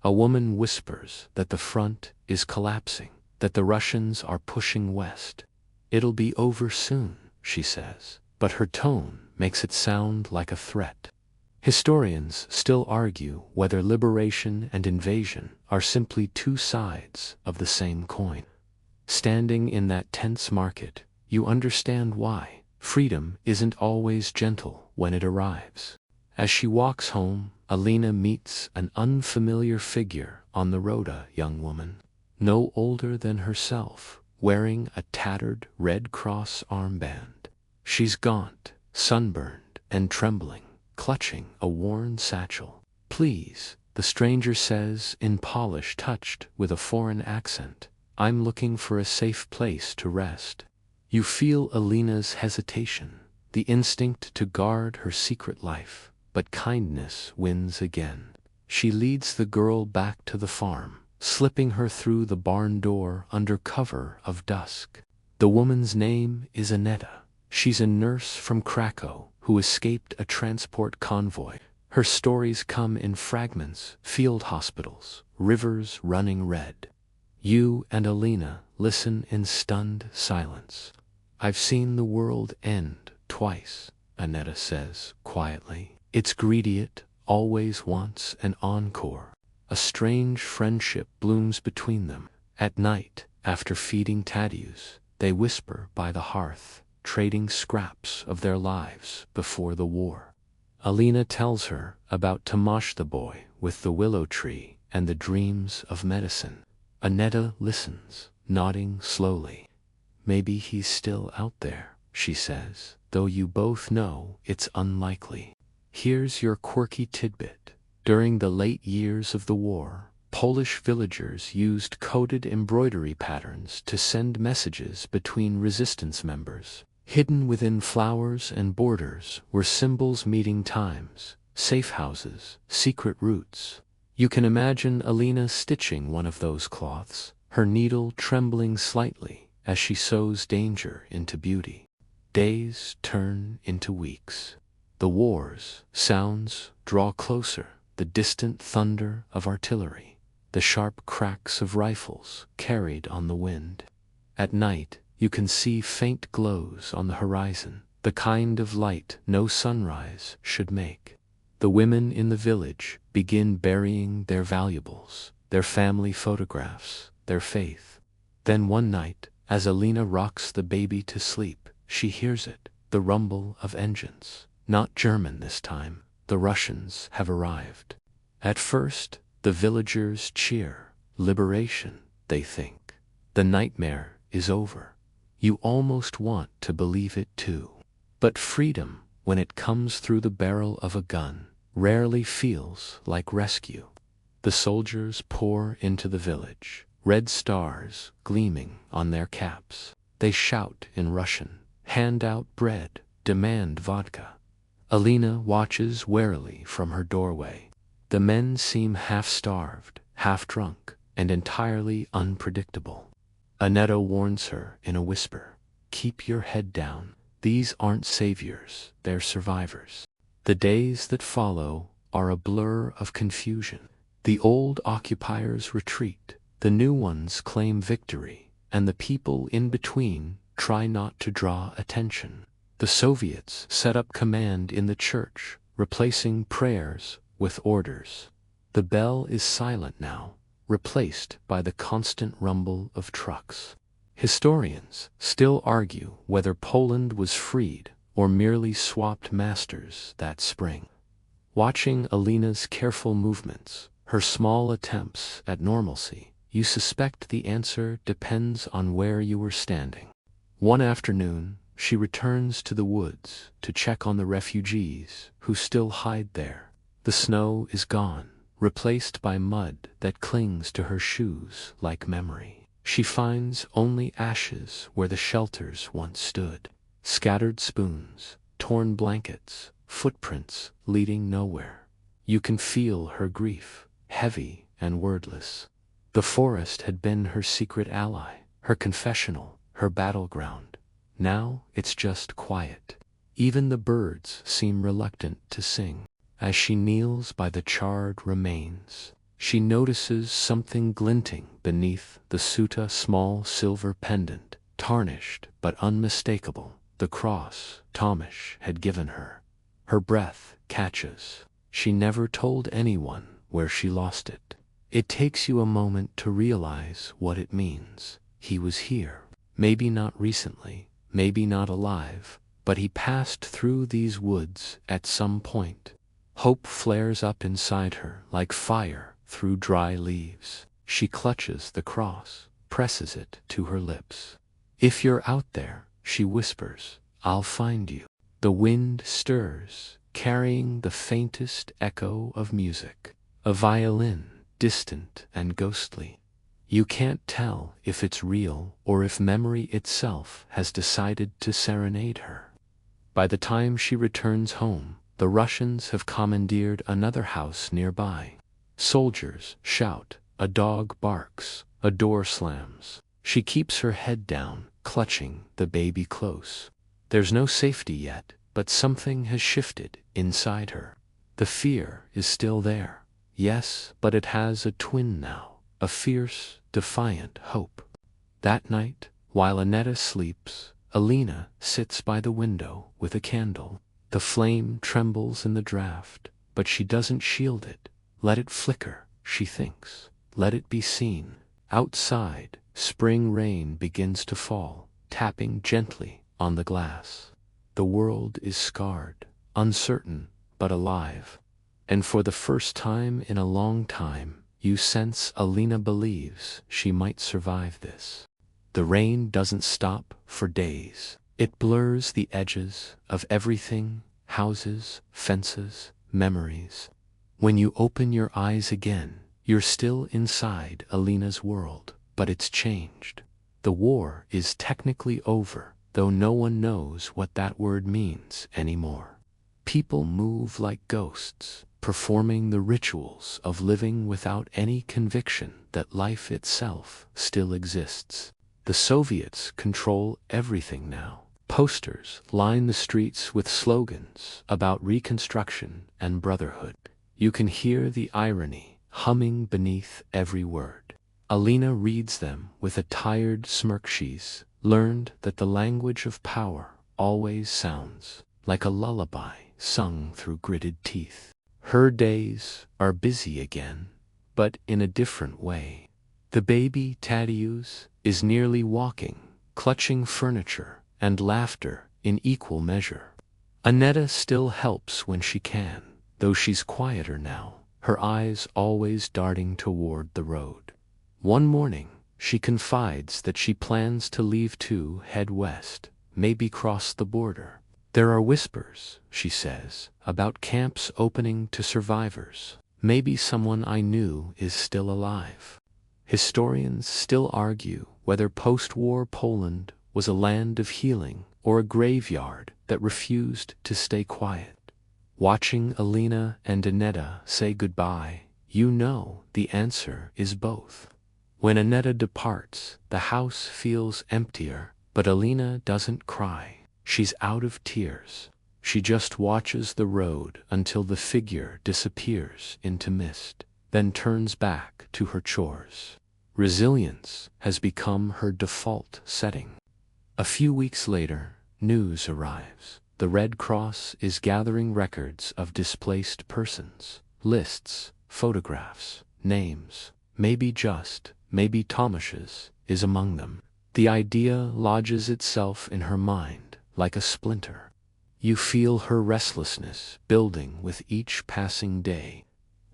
A woman whispers that the front is collapsing, that the Russians are pushing west. It'll be over soon, she says, but her tone makes it sound like a threat. Historians still argue whether liberation and invasion are simply two sides of the same coin. Standing in that tense market, you understand why freedom isn't always gentle when it arrives. As she walks home, Alina meets an unfamiliar figure on the road, a young woman, no older than herself, wearing a tattered Red Cross armband. She's gaunt, sunburned, and trembling, clutching a worn satchel. "Please," the stranger says in Polish touched with a foreign accent, "I'm looking for a safe place to rest." You feel Alina's hesitation, the instinct to guard her secret life, but kindness wins again. She leads the girl back to the farm, slipping her through the barn door under cover of dusk. The woman's name is Annetta. She's a nurse from Krakow who escaped a transport convoy. Her stories come in fragments: field hospitals, rivers running red. You and Alina listen in stunned silence. "I've seen the world end twice," Annetta says quietly. "It's greedy, it always wants an encore." A strange friendship blooms between them. At night, after feeding Thaddeus, they whisper by the hearth, trading scraps of their lives before the war. Alina tells her about Tomasz, the boy with the willow tree and the dreams of medicine. Annetta listens, nodding slowly. "Maybe he's still out there," she says, "though you both know it's unlikely." Here's your quirky tidbit. During the late years of the war, Polish villagers used coded embroidery patterns to send messages between resistance members. Hidden within flowers and borders were symbols: meeting times, safe houses, secret routes. You can imagine Alina stitching one of those cloths, her needle trembling slightly as she sews danger into beauty. Days turn into weeks. The war's sounds draw closer: the distant thunder of artillery, the sharp cracks of rifles carried on the wind. At night, you can see faint glows on the horizon, the kind of light no sunrise should make. The women in the village begin burying their valuables, their family photographs, their faith. Then one night, as Alina rocks the baby to sleep, she hears it, the rumble of engines. Not German this time, the Russians have arrived. At first, the villagers cheer. Liberation, they think. The nightmare is over. You almost want to believe it too. But freedom, when it comes through the barrel of a gun, rarely feels like rescue. The soldiers pour into the village, red stars gleaming on their caps. They shout in Russian, hand out bread, demand vodka. Alina watches warily from her doorway. The men seem half-starved, half-drunk, and entirely unpredictable. Annetta warns her in a whisper, "Keep your head down. These aren't saviors, they're survivors." The days that follow are a blur of confusion. The old occupiers retreat, the new ones claim victory, and the people in between try not to draw attention. The Soviets set up command in the church, replacing prayers with orders. The bell is silent now, replaced by the constant rumble of trucks. Historians still argue whether Poland was freed or merely swapped masters that spring. Watching Alina's careful movements, her small attempts at normalcy, you suspect the answer depends on where you were standing. One afternoon, she returns to the woods to check on the refugees who still hide there. The snow is gone, replaced by mud that clings to her shoes like memory. She finds only ashes where the shelters once stood. Scattered spoons, torn blankets, footprints leading nowhere. You can feel her grief, heavy and wordless. The forest had been her secret ally, her confessional, her battleground. Now it's just quiet. Even the birds seem reluctant to sing. As she kneels by the charred remains, she notices something glinting beneath the Suta, small silver pendant, tarnished but unmistakable, the cross Tomish had given her. Her breath catches. She never told anyone where she lost it. It takes you a moment to realize what it means. He was here. Maybe not recently, maybe not alive, but he passed through these woods at some point. Hope flares up inside her like fire through dry leaves. She clutches the cross, presses it to her lips. "If you're out there," she whispers, "I'll find you." The wind stirs, carrying the faintest echo of music. A violin, distant and ghostly. You can't tell if it's real or if memory itself has decided to serenade her. By the time she returns home, the Russians have commandeered another house nearby. Soldiers shout, a dog barks, a door slams. She keeps her head down, clutching the baby close. There's no safety yet, but something has shifted inside her. The fear is still there. Yes, but it has a twin now, a fierce, defiant hope. That night, while Annetta sleeps, Alina sits by the window with a candle. The flame trembles in the draft, but she doesn't shield it. Let it flicker, she thinks. Let it be seen. Outside, spring rain begins to fall, tapping gently on the glass. The world is scarred, uncertain, but alive. And for the first time in a long time, you sense Alina believes she might survive this. The rain doesn't stop for days. It blurs the edges of everything, houses, fences, memories. When you open your eyes again, you're still inside Alina's world, but it's changed. The war is technically over, though no one knows what that word means anymore. People move like ghosts, performing the rituals of living without any conviction that life itself still exists. The Soviets control everything now. Posters line the streets with slogans about reconstruction and brotherhood. You can hear the irony humming beneath every word. Alina reads them with a tired smirk. She's learned that the language of power always sounds like a lullaby sung through gritted teeth. Her days are busy again, but in a different way. The baby Tadeusz is nearly walking, clutching furniture and laughter in equal measure. Annetta still helps when she can, though she's quieter now, her eyes always darting toward the road. One morning, she confides that she plans to leave to head west, maybe cross the border. There are whispers, she says, about camps opening to survivors. Maybe someone I knew is still alive. Historians still argue whether post-war Poland was a land of healing or a graveyard that refused to stay quiet. Watching Alina and Aneta say goodbye, you know the answer is both. When Aneta departs, the house feels emptier, but Alina doesn't cry. She's out of tears. She just watches the road until the figure disappears into mist, then turns back to her chores. Resilience has become her default setting. A few weeks later, news arrives. The Red Cross is gathering records of displaced persons, lists, photographs, names. Maybe Tomash's is among them. The idea lodges itself in her mind like a splinter. You feel her restlessness building with each passing day.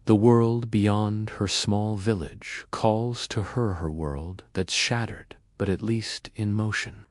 The world beyond her small village calls to her world that's shattered, but at least in motion.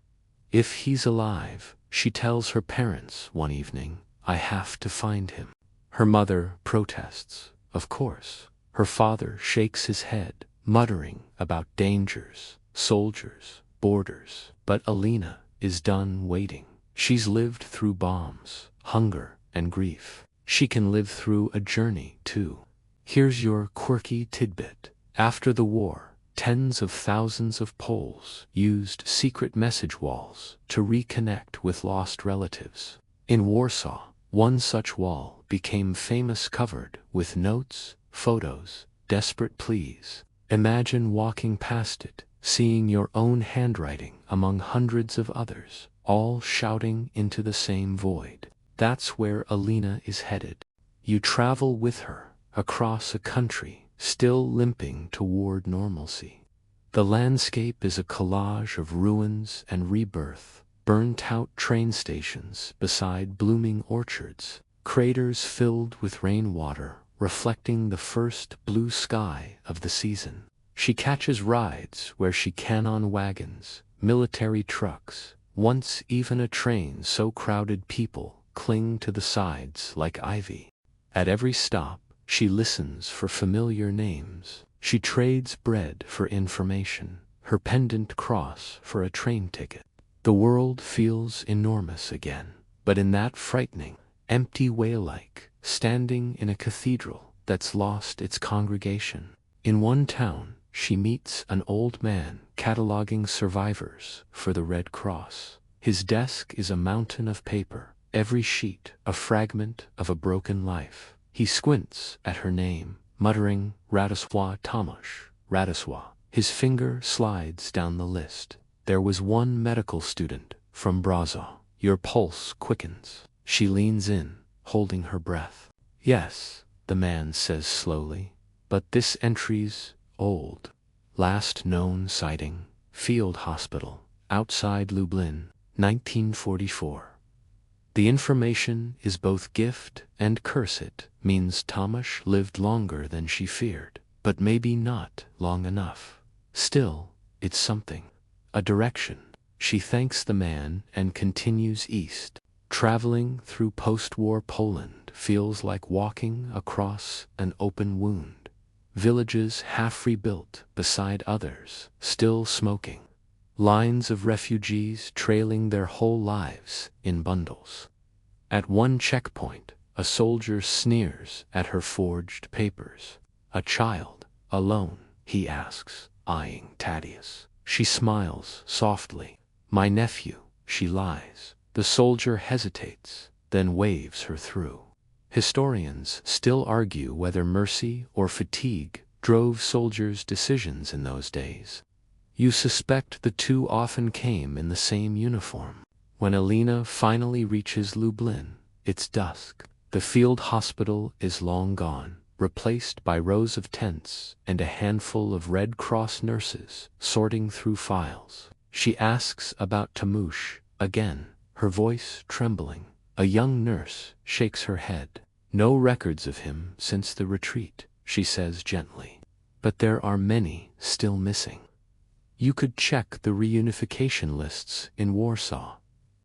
If he's alive, she tells her parents one evening, I have to find him. Her mother protests, of course. Her father shakes his head, muttering about dangers, soldiers, borders. But Alina is done waiting. She's lived through bombs, hunger, and grief. She can live through a journey, too. Here's your quirky tidbit. After the war, tens of thousands of Poles used secret message walls to reconnect with lost relatives. In Warsaw, one such wall became famous, covered with notes, photos, desperate pleas. Imagine walking past it, seeing your own handwriting among hundreds of others, all shouting into the same void. That's where Alina is headed. You travel with her, across a country still limping toward normalcy. The landscape is a collage of ruins and rebirth, burnt-out train stations beside blooming orchards, craters filled with rainwater reflecting the first blue sky of the season. She catches rides where she can on wagons, military trucks, once even a train so crowded people cling to the sides like ivy. At every stop, she listens for familiar names. She trades bread for information, her pendant cross for a train ticket. The world feels enormous again, but in that frightening, empty way, like standing in a cathedral that's lost its congregation. In one town, she meets an old man cataloging survivors for the Red Cross. His desk is a mountain of paper, every sheet a fragment of a broken life. He squints at her name, muttering, Radosław Tomasz, Radosław. His finger slides down the list. There was one medical student from Brazo. Your pulse quickens. She leans in, holding her breath. Yes, the man says slowly, but this entry's old. Last known sighting, field hospital, outside Lublin, 1944. The information is both gift and curse. It means Tomasz lived longer than she feared, but maybe not long enough. Still, it's something. A direction. She thanks the man and continues east. Traveling through post-war Poland feels like walking across an open wound. Villages half rebuilt beside others, still smoking. Lines of refugees trailing their whole lives in bundles. At one checkpoint, a soldier sneers at her forged papers. A child, alone, he asks, eyeing Thaddeus. She smiles softly. My nephew, she lies. The soldier hesitates, then waves her through. Historians still argue whether mercy or fatigue drove soldiers' decisions in those days. You suspect the two often came in the same uniform. When Alina finally reaches Lublin, it's dusk. The field hospital is long gone, replaced by rows of tents and a handful of Red Cross nurses sorting through files. She asks about Tamush again, her voice trembling. A young nurse shakes her head. No records of him since the retreat, she says gently. But there are many still missing. You could check the reunification lists in Warsaw.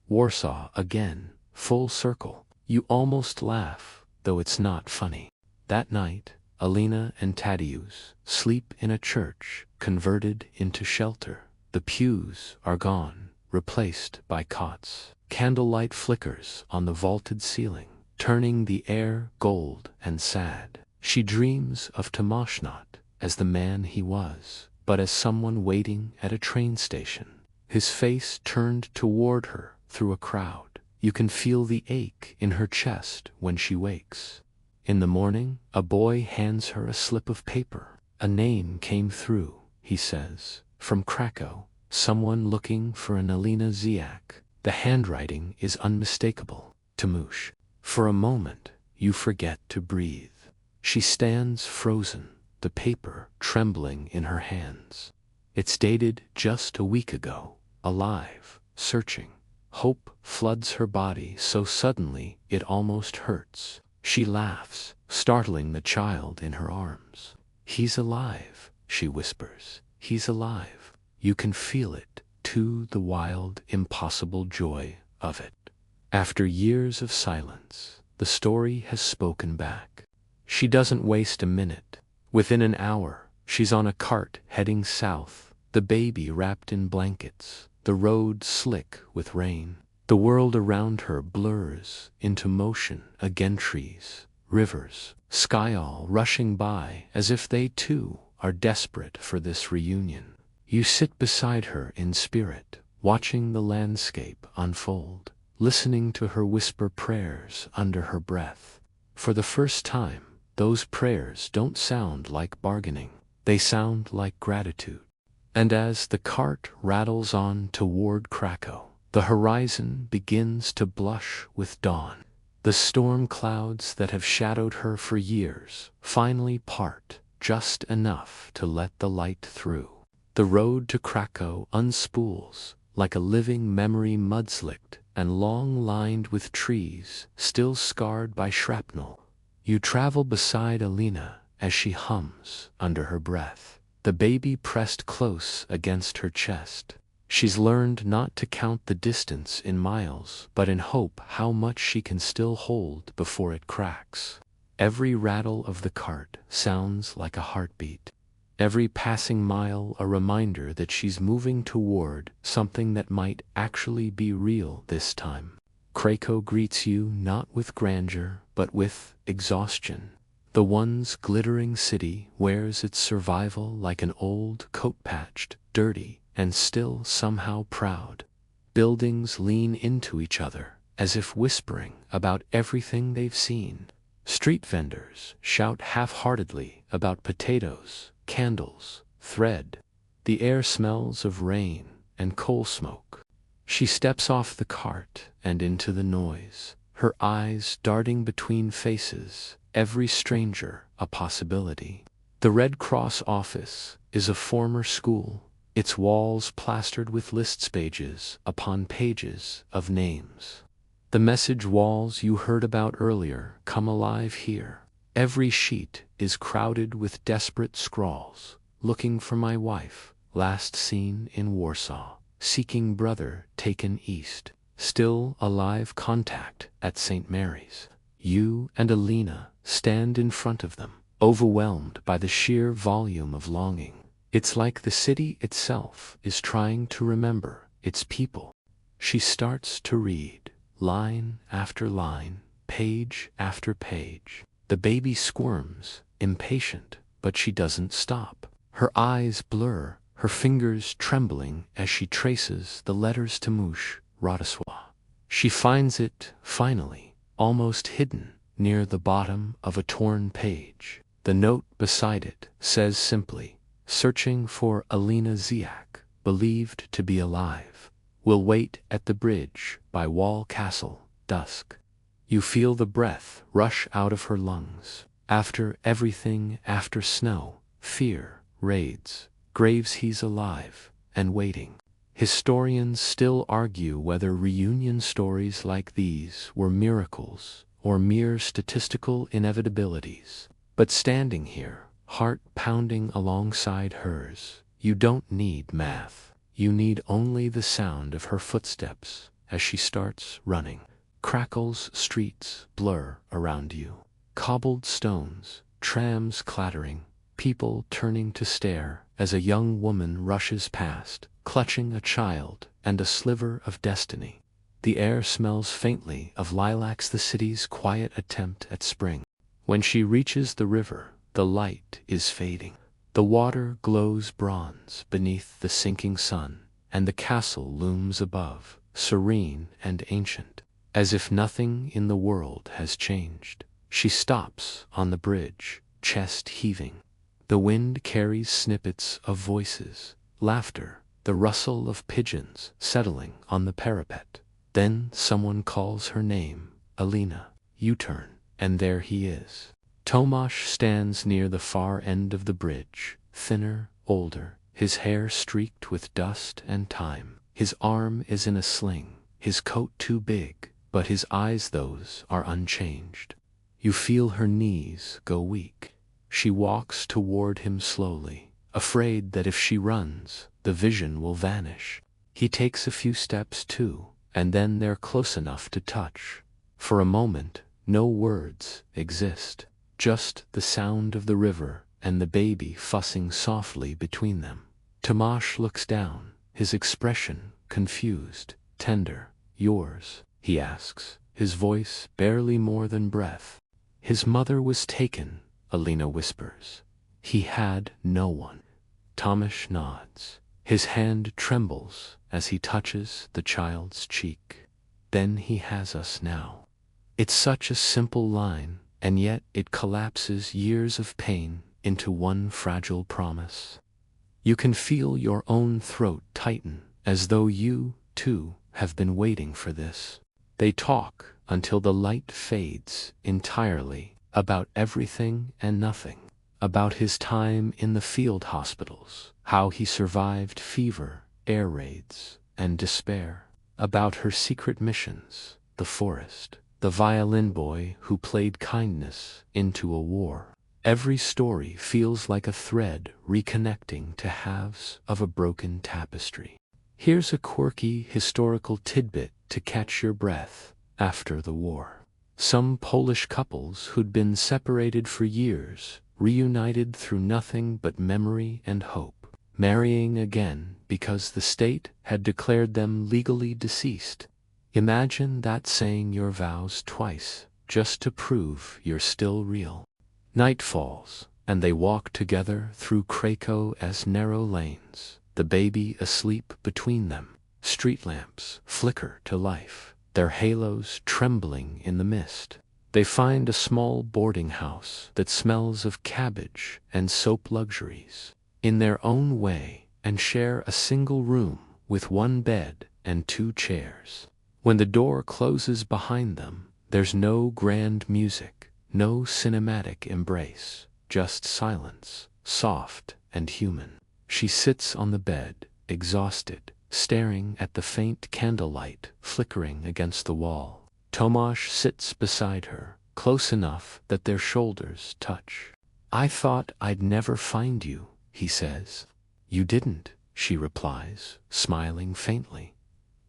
Warsaw again, full circle. You almost laugh, though it's not funny. That night, Alina and Tadeusz sleep in a church converted into shelter. The pews are gone, replaced by cots. Candlelight flickers on the vaulted ceiling, turning the air gold and sad. She dreams of Tomasz not as the man he was, but as someone waiting at a train station. His face turned toward her through a crowd. You can feel the ache in her chest when she wakes. In the morning, a boy hands her a slip of paper. A name came through, he says, from Krakow, someone looking for an Alina Ziak. The handwriting is unmistakable. Tomush. For a moment, you forget to breathe. She stands frozen, the paper trembling in her hands. It's dated just a week ago, alive, searching. Hope floods her body so suddenly it almost hurts. She laughs, startling the child in her arms. He's alive, she whispers. He's alive. You can feel it, too, the wild, impossible joy of it. After years of silence, the story has spoken back. She doesn't waste a minute. Within an hour, she's on a cart heading south, the baby wrapped in blankets, the road slick with rain. The world around her blurs into motion, again trees, rivers, sky all rushing by as if they too are desperate for this reunion. You sit beside her in spirit, watching the landscape unfold, listening to her whisper prayers under her breath. For the first time, those prayers don't sound like bargaining, they sound like gratitude. And as the cart rattles on toward Krakow, the horizon begins to blush with dawn. The storm clouds that have shadowed her for years finally part, just enough to let the light through. The road to Krakow unspools, like a living memory mudslicked and long lined with trees, still scarred by shrapnel. You travel beside Alina as she hums under her breath, the baby pressed close against her chest. She's learned not to count the distance in miles, but in hope how much she can still hold before it cracks. Every rattle of the cart sounds like a heartbeat. Every passing mile a reminder that she's moving toward something that might actually be real this time. Krakow greets you not with grandeur, but with exhaustion. The once glittering city wears its survival like an old coat, patched, dirty, and still somehow proud. Buildings lean into each other, as if whispering about everything they've seen. Street vendors shout half-heartedly about potatoes, candles, thread. The air smells of rain and coal smoke. She steps off the cart and into the noise, her eyes darting between faces, every stranger a possibility. The Red Cross office is a former school, its walls plastered with lists, pages upon pages of names. The message walls you heard about earlier come alive here. Every sheet is crowded with desperate scrawls, looking for my wife, last seen in Warsaw, seeking brother taken east, still alive, contact at St. Mary's. You and Alina stand in front of them, overwhelmed by the sheer volume of longing. It's like the city itself is trying to remember its people. She starts to read, line after line, page after page. The baby squirms, impatient, but she doesn't stop. Her eyes blur, her fingers trembling as she traces the letters to Mush, Radosław. She finds it, finally, almost hidden, near the bottom of a torn page. The note beside it says simply, "Searching for Alina Ziak, believed to be alive. Will wait at the bridge by Wall Castle, dusk." You feel the breath rush out of her lungs. After everything, after snow, fear raids. Graves, he's alive and waiting. Historians still argue whether reunion stories like these were miracles or mere statistical inevitabilities. But standing here, heart pounding alongside hers, You don't need math. You need only the sound of her footsteps as she starts running. Crackles, streets blur around you. Cobbled stones, trams clattering, people turning to stare as a young woman rushes past, clutching a child and a sliver of destiny. The air smells faintly of lilacs, the city's quiet attempt at spring. When she reaches the river, the light is fading. The water glows bronze beneath the sinking sun, and the castle looms above, serene and ancient, as if nothing in the world has changed. She stops on the bridge, chest heaving. The wind carries snippets of voices, laughter, the rustle of pigeons settling on the parapet. Then someone calls her name, Alina. You turn, and there he is. Tomasz stands near the far end of the bridge, thinner, older, his hair streaked with dust and time. His arm is in a sling, his coat too big, but his eyes, those are unchanged. You feel her knees go weak. She walks toward him slowly, afraid that if she runs, the vision will vanish. He takes a few steps too, and then they're close enough to touch. For a moment, no words exist, just the sound of the river and the baby fussing softly between them. Tomasz looks down, his expression confused, tender. Yours, he asks, his voice barely more than breath. His mother was taken, Alina whispers. He had no one. Tomasz nods. His hand trembles as he touches the child's cheek. Then he has us now. It's such a simple line, and yet it collapses years of pain into one fragile promise. You can feel your own throat tighten, as though you, too, have been waiting for this. They talk until the light fades entirely, about everything and nothing. About his time in the field hospitals, how he survived fever, air raids, and despair. About her secret missions, the forest, the violin boy who played kindness into a war. Every story feels like a thread reconnecting to halves of a broken tapestry. Here's a quirky historical tidbit to catch your breath. After the war, some Polish couples who'd been separated for years reunited through nothing but memory and hope, marrying again because the state had declared them legally deceased. Imagine that, saying your vows twice, just to prove you're still real. Night falls, and they walk together through Krakow's narrow lanes, the baby asleep between them. Street lamps flicker to life, their halos trembling in the mist. They find a small boarding house that smells of cabbage and soap luxuries, in their own way, and share a single room with one bed and 2 chairs. When the door closes behind them, there's no grand music, no cinematic embrace, just silence, soft and human. She sits on the bed, exhausted, staring at the faint candlelight flickering against the wall. Tomasz sits beside her, close enough that their shoulders touch. I thought I'd never find you, he says. You didn't, she replies, smiling faintly.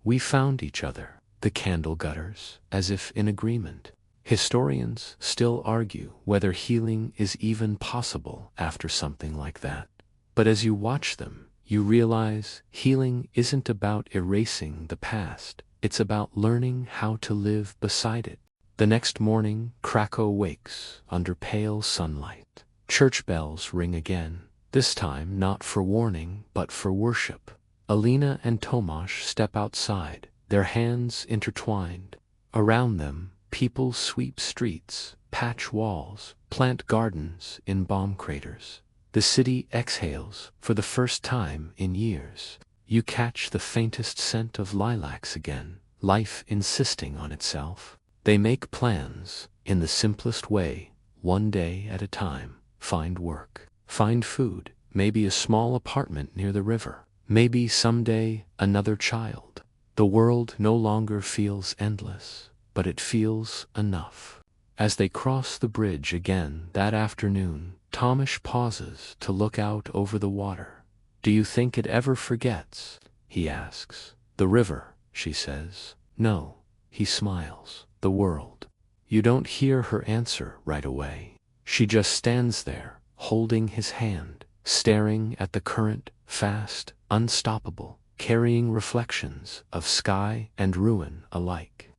We found each other. The candle gutters, as if in agreement. Historians still argue whether healing is even possible after something like that. But as you watch them, you realize healing isn't about erasing the past. It's about learning how to live beside it. The next morning, Krakow wakes under pale sunlight. Church bells ring again, this time not for warning but for worship. Alina and Tomasz step outside, their hands intertwined. Around them, people sweep streets, patch walls, plant gardens in bomb craters. The city exhales for the first time in years. You catch the faintest scent of lilacs again, life insisting on itself. They make plans, in the simplest way, one day at a time. Find work, find food, maybe a small apartment near the river, maybe someday another child. The world no longer feels endless, but it feels enough. As they cross the bridge again that afternoon, Tomasz pauses to look out over the water. Do you think it ever forgets? He asks. The river, she says. No, he smiles. The world. You don't hear her answer right away. She just stands there, holding his hand, staring at the current, fast, unstoppable, carrying reflections of sky and ruin alike.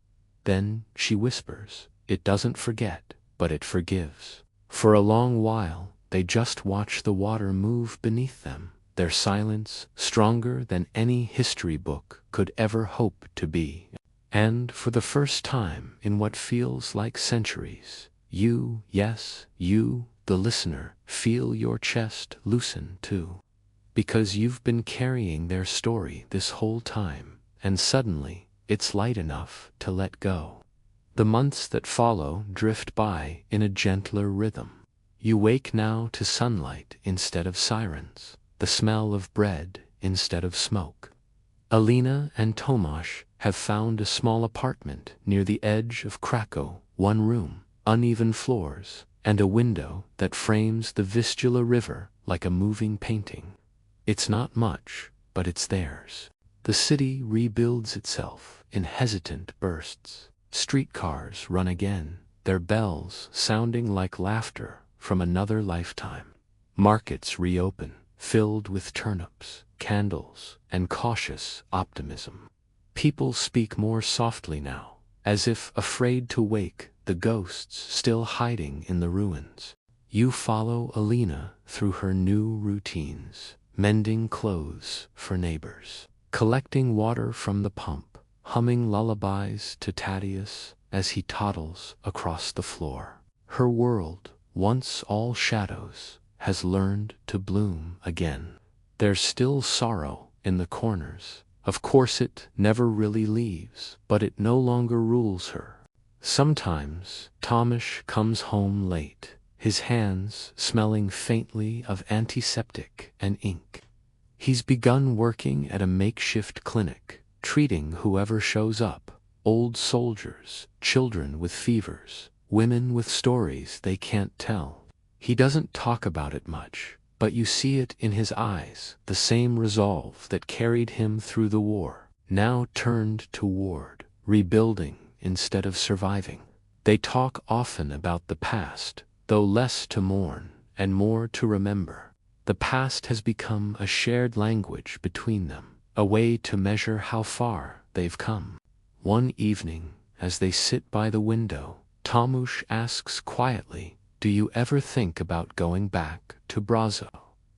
Then she whispers, "It doesn't forget, but it forgives." For a long while, they just watch the water move beneath them, their silence stronger than any history book could ever hope to be. And for the first time in what feels like centuries, you, yes, you, the listener, feel your chest loosen too. Because you've been carrying their story this whole time, and suddenly, it's light enough to let go. The months that follow drift by in a gentler rhythm. You wake now to sunlight instead of sirens, the smell of bread instead of smoke. Alina and Tomasz have found a small apartment near the edge of Krakow, one room, uneven floors, and a window that frames the Vistula River like a moving painting. It's not much, but it's theirs. The city rebuilds itself in hesitant bursts. Streetcars run again, their bells sounding like laughter from another lifetime. Markets reopen, filled with turnips, candles, and cautious optimism. People speak more softly now, as if afraid to wake the ghosts still hiding in the ruins. You follow Alina through her new routines, mending clothes for neighbors, collecting water from the pump, humming lullabies to Thaddeus as he toddles across the floor. Her world, once all shadows, has learned to bloom again. There's still sorrow in the corners. Of course it never really leaves, but it no longer rules her. Sometimes Tomasz comes home late, his hands smelling faintly of antiseptic and ink. He's begun working at a makeshift clinic, treating whoever shows up, old soldiers, children with fevers, women with stories they can't tell. He doesn't talk about it much, but you see it in his eyes, the same resolve that carried him through the war, now turned toward rebuilding instead of surviving. They talk often about the past, though less to mourn and more to remember. The past has become a shared language between them, a way to measure how far they've come. One evening, as they sit by the window, Tomasz asks quietly, "Do you ever think about going back to Brazo?"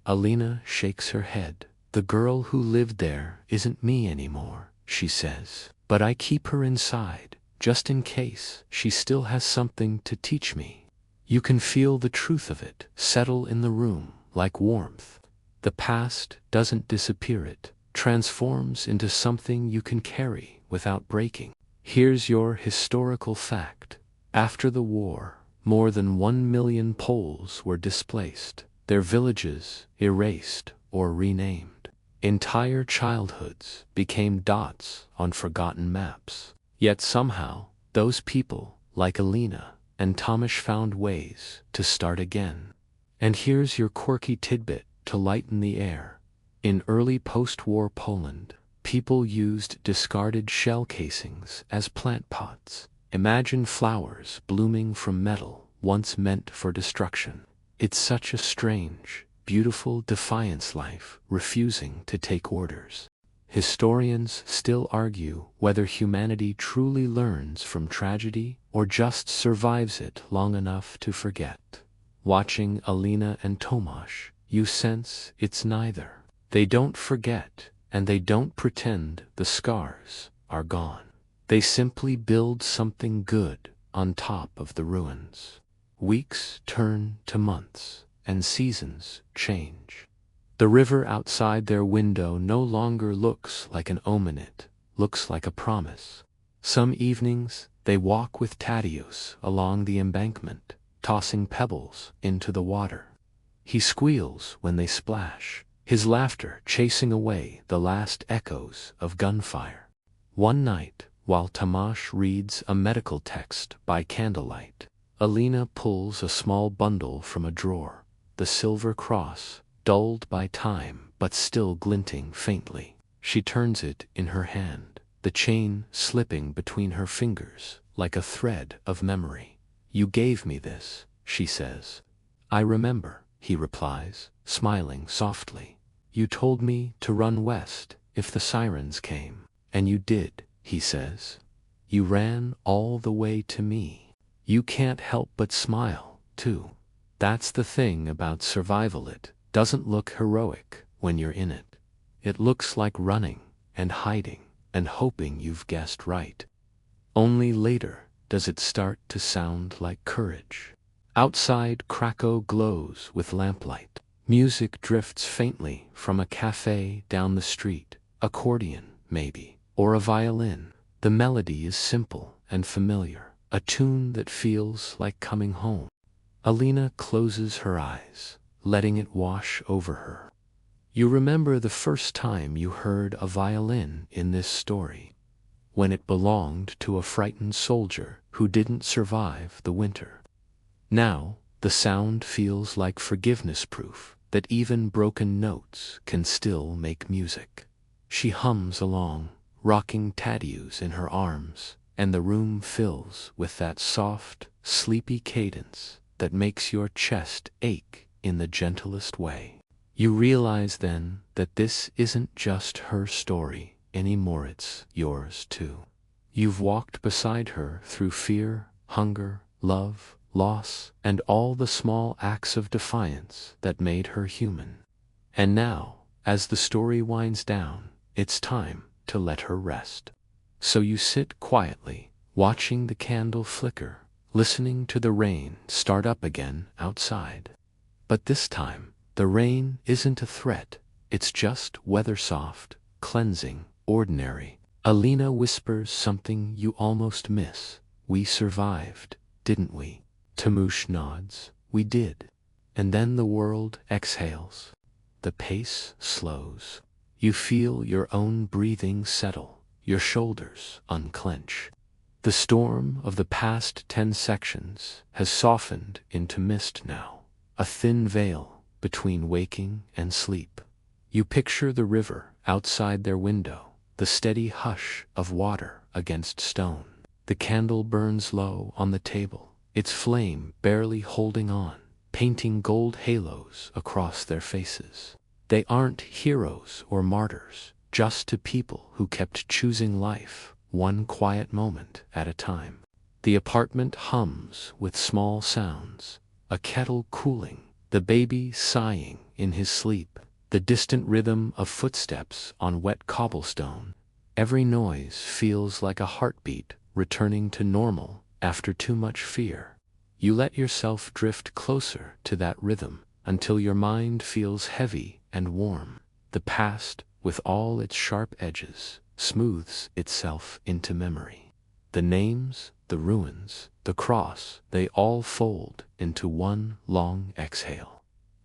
Alina shakes her head. "The girl who lived there isn't me anymore," she says. "But I keep her inside, just in case she still has something to teach me." You can feel the truth of it settle in the room like warmth. The past doesn't disappear, it transforms into something you can carry without breaking. Here's your historical fact. After the war, more than 1 million Poles were displaced, their villages erased or renamed. Entire childhoods became dots on forgotten maps. Yet somehow, those people, like Alina and Tomasz, found ways to start again. And here's your quirky tidbit to lighten the air. In early post-war Poland, people used discarded shell casings as plant pots. Imagine flowers blooming from metal once meant for destruction. It's such a strange, beautiful defiance, life refusing to take orders. Historians still argue whether humanity truly learns from tragedy or just survives it long enough to forget. Watching Alina and Tomasz, you sense it's neither. They don't forget, and they don't pretend the scars are gone. They simply build something good on top of the ruins. Weeks turn to months, and seasons change. The river outside their window no longer looks like an omen, it looks like a promise. Some evenings, they walk with Thaddeus along the embankment, tossing pebbles into the water. He squeals when they splash, his laughter chasing away the last echoes of gunfire. One night, while Tomasz reads a medical text by candlelight, Alina pulls a small bundle from a drawer, the silver cross, dulled by time but still glinting faintly. She turns it in her hand, the chain slipping between her fingers like a thread of memory. "You gave me this," she says. "I remember," he replies, smiling softly. "You told me to run west if the sirens came. And you did," he says. "You ran all the way to me." You can't help but smile, too. That's the thing about survival. It doesn't look heroic when you're in it. It looks like running and hiding and hoping you've guessed right. Only later does it start to sound like courage. Outside, Krakow glows with lamplight. Music drifts faintly from a cafe down the street, accordion, maybe, or a violin. The melody is simple and familiar, a tune that feels like coming home. Alina closes her eyes, letting it wash over her. You remember the first time you heard a violin in this story, when it belonged to a frightened soldier who didn't survive the winter. Now, the sound feels like forgiveness, proof that even broken notes can still make music. She hums along, rocking Tadeusz in her arms, and the room fills with that soft, sleepy cadence that makes your chest ache in the gentlest way. You realize then that this isn't just her story anymore, it's yours too. You've walked beside her through fear, hunger, love, loss, and all the small acts of defiance that made her human. And now, as the story winds down, it's time to let her rest. So you sit quietly, watching the candle flicker, listening to the rain start up again outside. But this time, the rain isn't a threat, it's just weather, soft, cleansing, ordinary. Alina whispers something you almost miss. "We survived, didn't we?" Tamush nods. "We did." And then the world exhales. The pace slows. You feel your own breathing settle, your shoulders unclench. The storm of the past 10 sections has softened into mist now, a thin veil between waking and sleep. You picture the river outside their window, the steady hush of water against stone. The candle burns low on the table, its flame barely holding on, painting gold halos across their faces. They aren't heroes or martyrs, just two people who kept choosing life, one quiet moment at a time. The apartment hums with small sounds, a kettle cooling, the baby sighing in his sleep, the distant rhythm of footsteps on wet cobblestone. Every noise feels like a heartbeat returning to normal after too much fear. You let yourself drift closer to that rhythm until your mind feels heavy and warm. The past, with all its sharp edges, smooths itself into memory. The names, the ruins, the cross, they all fold into one long exhale.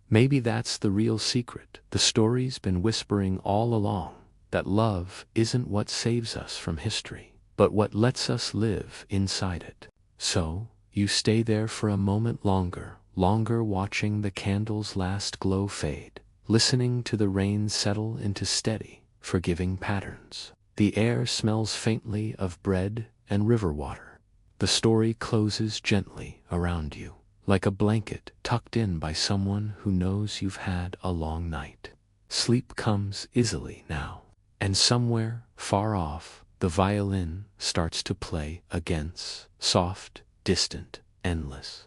Maybe that's the real secret the story's been whispering all along, that love isn't what saves us from history, but what lets us live inside it. So, you stay there for a moment longer watching the candle's last glow fade, listening to the rain settle into steady, forgiving patterns. The air smells faintly of bread and river water. The story closes gently around you, like a blanket tucked in by someone who knows you've had a long night. Sleep comes easily now, and somewhere far off, the violin starts to play again, soft, distant, endless.